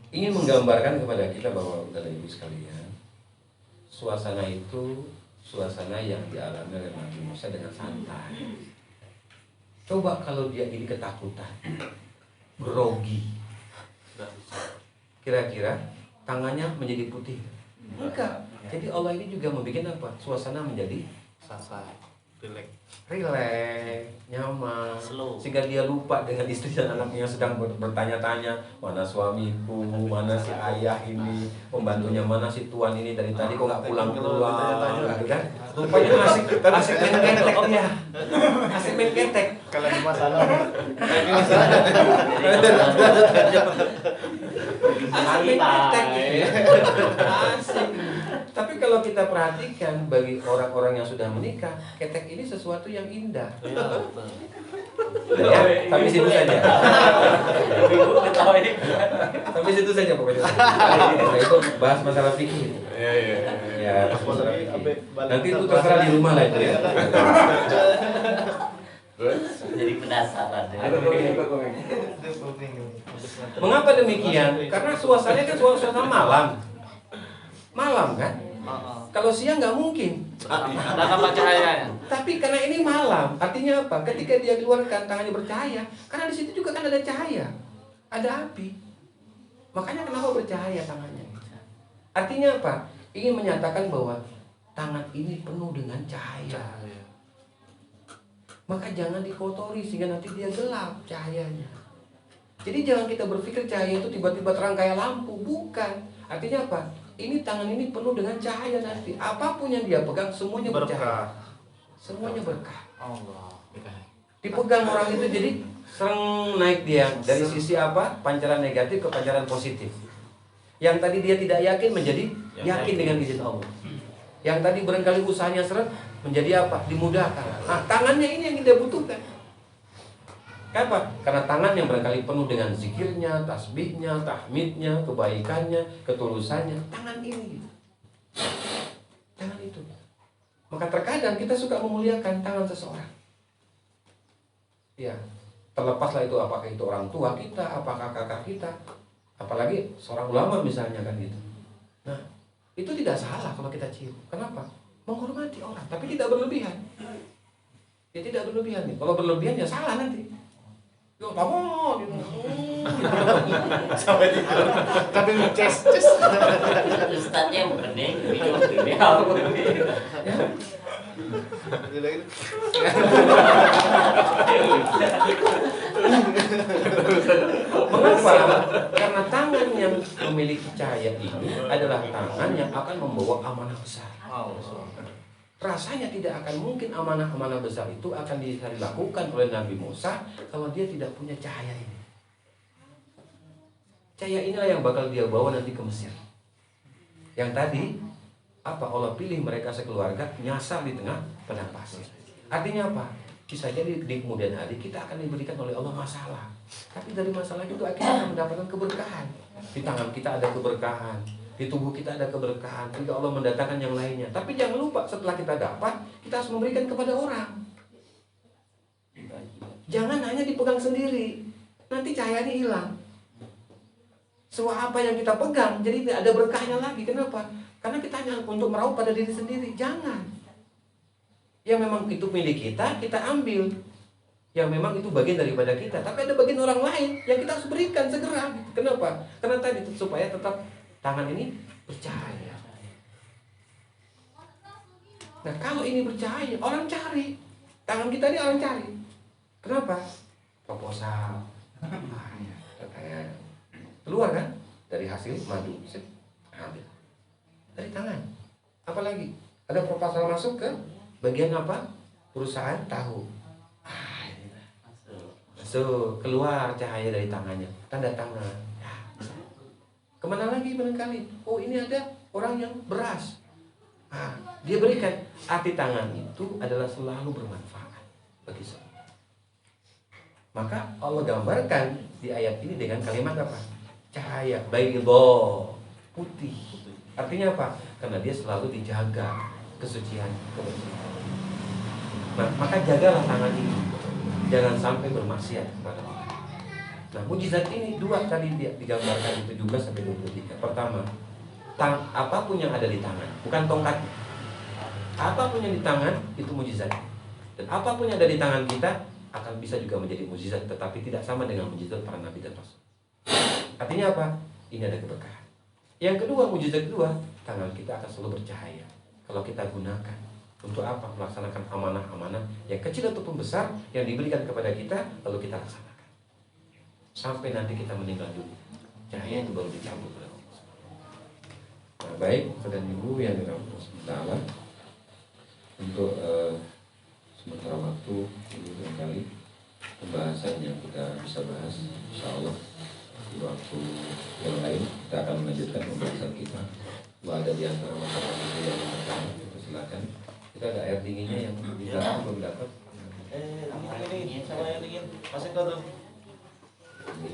Ingin menggambarkan kepada kita bahwa Bapak Ibu sekalian, suasana itu suasana yang dialami oleh Nabi Musa dengan santai. Coba kalau dia ini ketakutan, grogi, kira-kira tangannya menjadi putih? Enggak. Jadi Allah ini juga membuat apa? Suasana menjadi Santai. rileks, nyaman, Slow. sehingga dia lupa dengan istri dan anaknya yang sedang bertanya-tanya, mana suamiku, mana si ayah ini, pembantunya mana si tuan ini dari tadi kok nggak pulang-pulang, gitu kan? Rupanya asik main ketek dia, asik main ketek. Kalau di masalah. Asik main ketek, asik. Tapi kalau kita perhatikan bagi orang-orang yang sudah menikah, ketek ini sesuatu yang indah. Ya, tapi situ saja. Tapi situ saja pokoknya. Nah, itu bahas masalah fikih. Ya, bahas masalah fikih. Nanti itu terserah di rumah lah itu ya. Jadi penasaran. Mengapa demikian? Karena suasananya kan suasana malam. Malam kan? Kalau siang nggak mungkin. Apa cahayanya? Tapi karena ini malam, artinya apa? Ketika dia keluarkan tangannya bercahaya, karena di situ juga kan ada cahaya, ada api. Makanya kenapa bercahaya tangannya? Artinya apa? Ingin menyatakan bahwa tangan ini penuh dengan cahaya. Maka jangan dikotori sehingga nanti dia gelap cahayanya. Jadi jangan kita berpikir cahaya itu tiba-tiba terang kayak lampu, bukan. Artinya apa? Ini tangan ini penuh dengan cahaya nanti. Apapun yang dia pegang semuanya bercahaya. Semuanya berkah. Allah. Dipegang orang itu jadi sering naik dia dari sisi apa? Pancaran negatif ke pancaran positif. Yang tadi dia tidak yakin menjadi yakin dengan izin Allah. Yang tadi barangkali usahanya seret menjadi apa? Dimudahkan. Nah, tangannya ini yang kita butuhkan. Kenapa? Karena tangan yang barangkali penuh dengan zikirnya, tasbihnya, tahmidnya, kebaikannya, ketulusannya. Tangan ini. Tangan itu. Maka terkadang kita suka memuliakan tangan seseorang. Ya, terlepaslah itu apakah itu orang tua kita, apakah kakak kita, apalagi seorang ulama misalnya kan gitu. Nah, itu tidak salah kalau kita cium. Kenapa? Menghormati orang, tapi tidak berlebihan. Ya tidak berlebihan nih. Kalau berlebihan ya salah nanti. Yo, kamu Sampai tidur. Tapi ces. Ustadznya bening, video apa? Mengapa? Karena tangan yang memiliki cahaya ini adalah tangan yang akan membawa amanah besar. Rasanya tidak akan mungkin amanah-amanah besar itu akan dilakukan oleh Nabi Musa kalau dia tidak punya cahaya ini. Cahaya inilah yang bakal dia bawa nanti ke Mesir. Yang tadi apa Allah pilih mereka sekeluarga nyasar di tengah padang pasir. Artinya apa? Bisa jadi di kemudian hari kita akan diberikan oleh Allah masalah. Tapi dari masalah itu akhirnya kita mendapatkan keberkahan. Di tangan kita ada keberkahan, di tubuh kita ada keberkahan, juga Allah mendatangkan yang lainnya. Tapi jangan lupa setelah kita dapat, kita harus memberikan kepada orang. Jangan hanya dipegang sendiri, nanti cahayanya hilang. Semua apa yang kita pegang jadi tidak ada berkahnya lagi. Kenapa? Karena kita hanya untuk meraup pada diri sendiri. Jangan. Yang memang itu milik kita, kita ambil. Yang memang itu bagian daripada kita. Tapi ada bagian orang lain yang kita harus berikan segera. Kenapa? Karena tadi supaya tetap tangan ini bercahaya. Nah kalau ini bercahaya, orang cari. Tangan kita ini orang cari. Kenapa? Proposal. Keluar kan? Dari hasil madu. Ambil. Dari tangan. Apalagi? Ada proposal masuk ke bagian apa? Perusahaan tahu. So, keluar cahaya dari tangannya, tanda tangan. Ya. Kemana lagi barangkali? Oh ini ada orang yang beras. Dia berikan. Arti tangan itu adalah selalu bermanfaat bagi semua. Maka Allah gambarkan di ayat ini dengan kalimat apa? Cahaya, baydo, putih. Artinya apa? Karena dia selalu dijaga kesucian, kebersihan. Nah, maka jagalah tangan ini. Jangan sampai bermaksiat kepada Allah. Nah, mujizat ini dua tadi dia digambarkan di 17 sampai 23. Pertama, apapun yang ada di tangan, bukan tongkatnya. Apapun yang di tangan itu mujizat. Dan apapun yang ada di tangan kita akan bisa juga menjadi mujizat, tetapi tidak sama dengan mujizat para nabi dan rasul. Artinya apa? Ini ada keberkahan. Yang kedua, mujizat kedua, tangan kita akan selalu bercahaya kalau kita gunakan. Untuk apa? Melaksanakan amanah-amanah yang kecil ataupun besar yang diberikan kepada kita, lalu kita laksanakan sampai nanti kita meninggal dunia. Cahaya itu baru dicabut oleh Allah. Nah, baik, saudara ibu yang dirahmati Allah, untuk sementara waktu ini barangkali pembahasan yang kita bisa bahas, insya Allah di waktu yang lain kita akan melanjutkan pembahasan kita. Kalau ada di antara masyarakat yang silakan. Kita ada air dinginnya yang di belakang belum dapat. Dingin sama yang dingin. Masih kotor. Ini,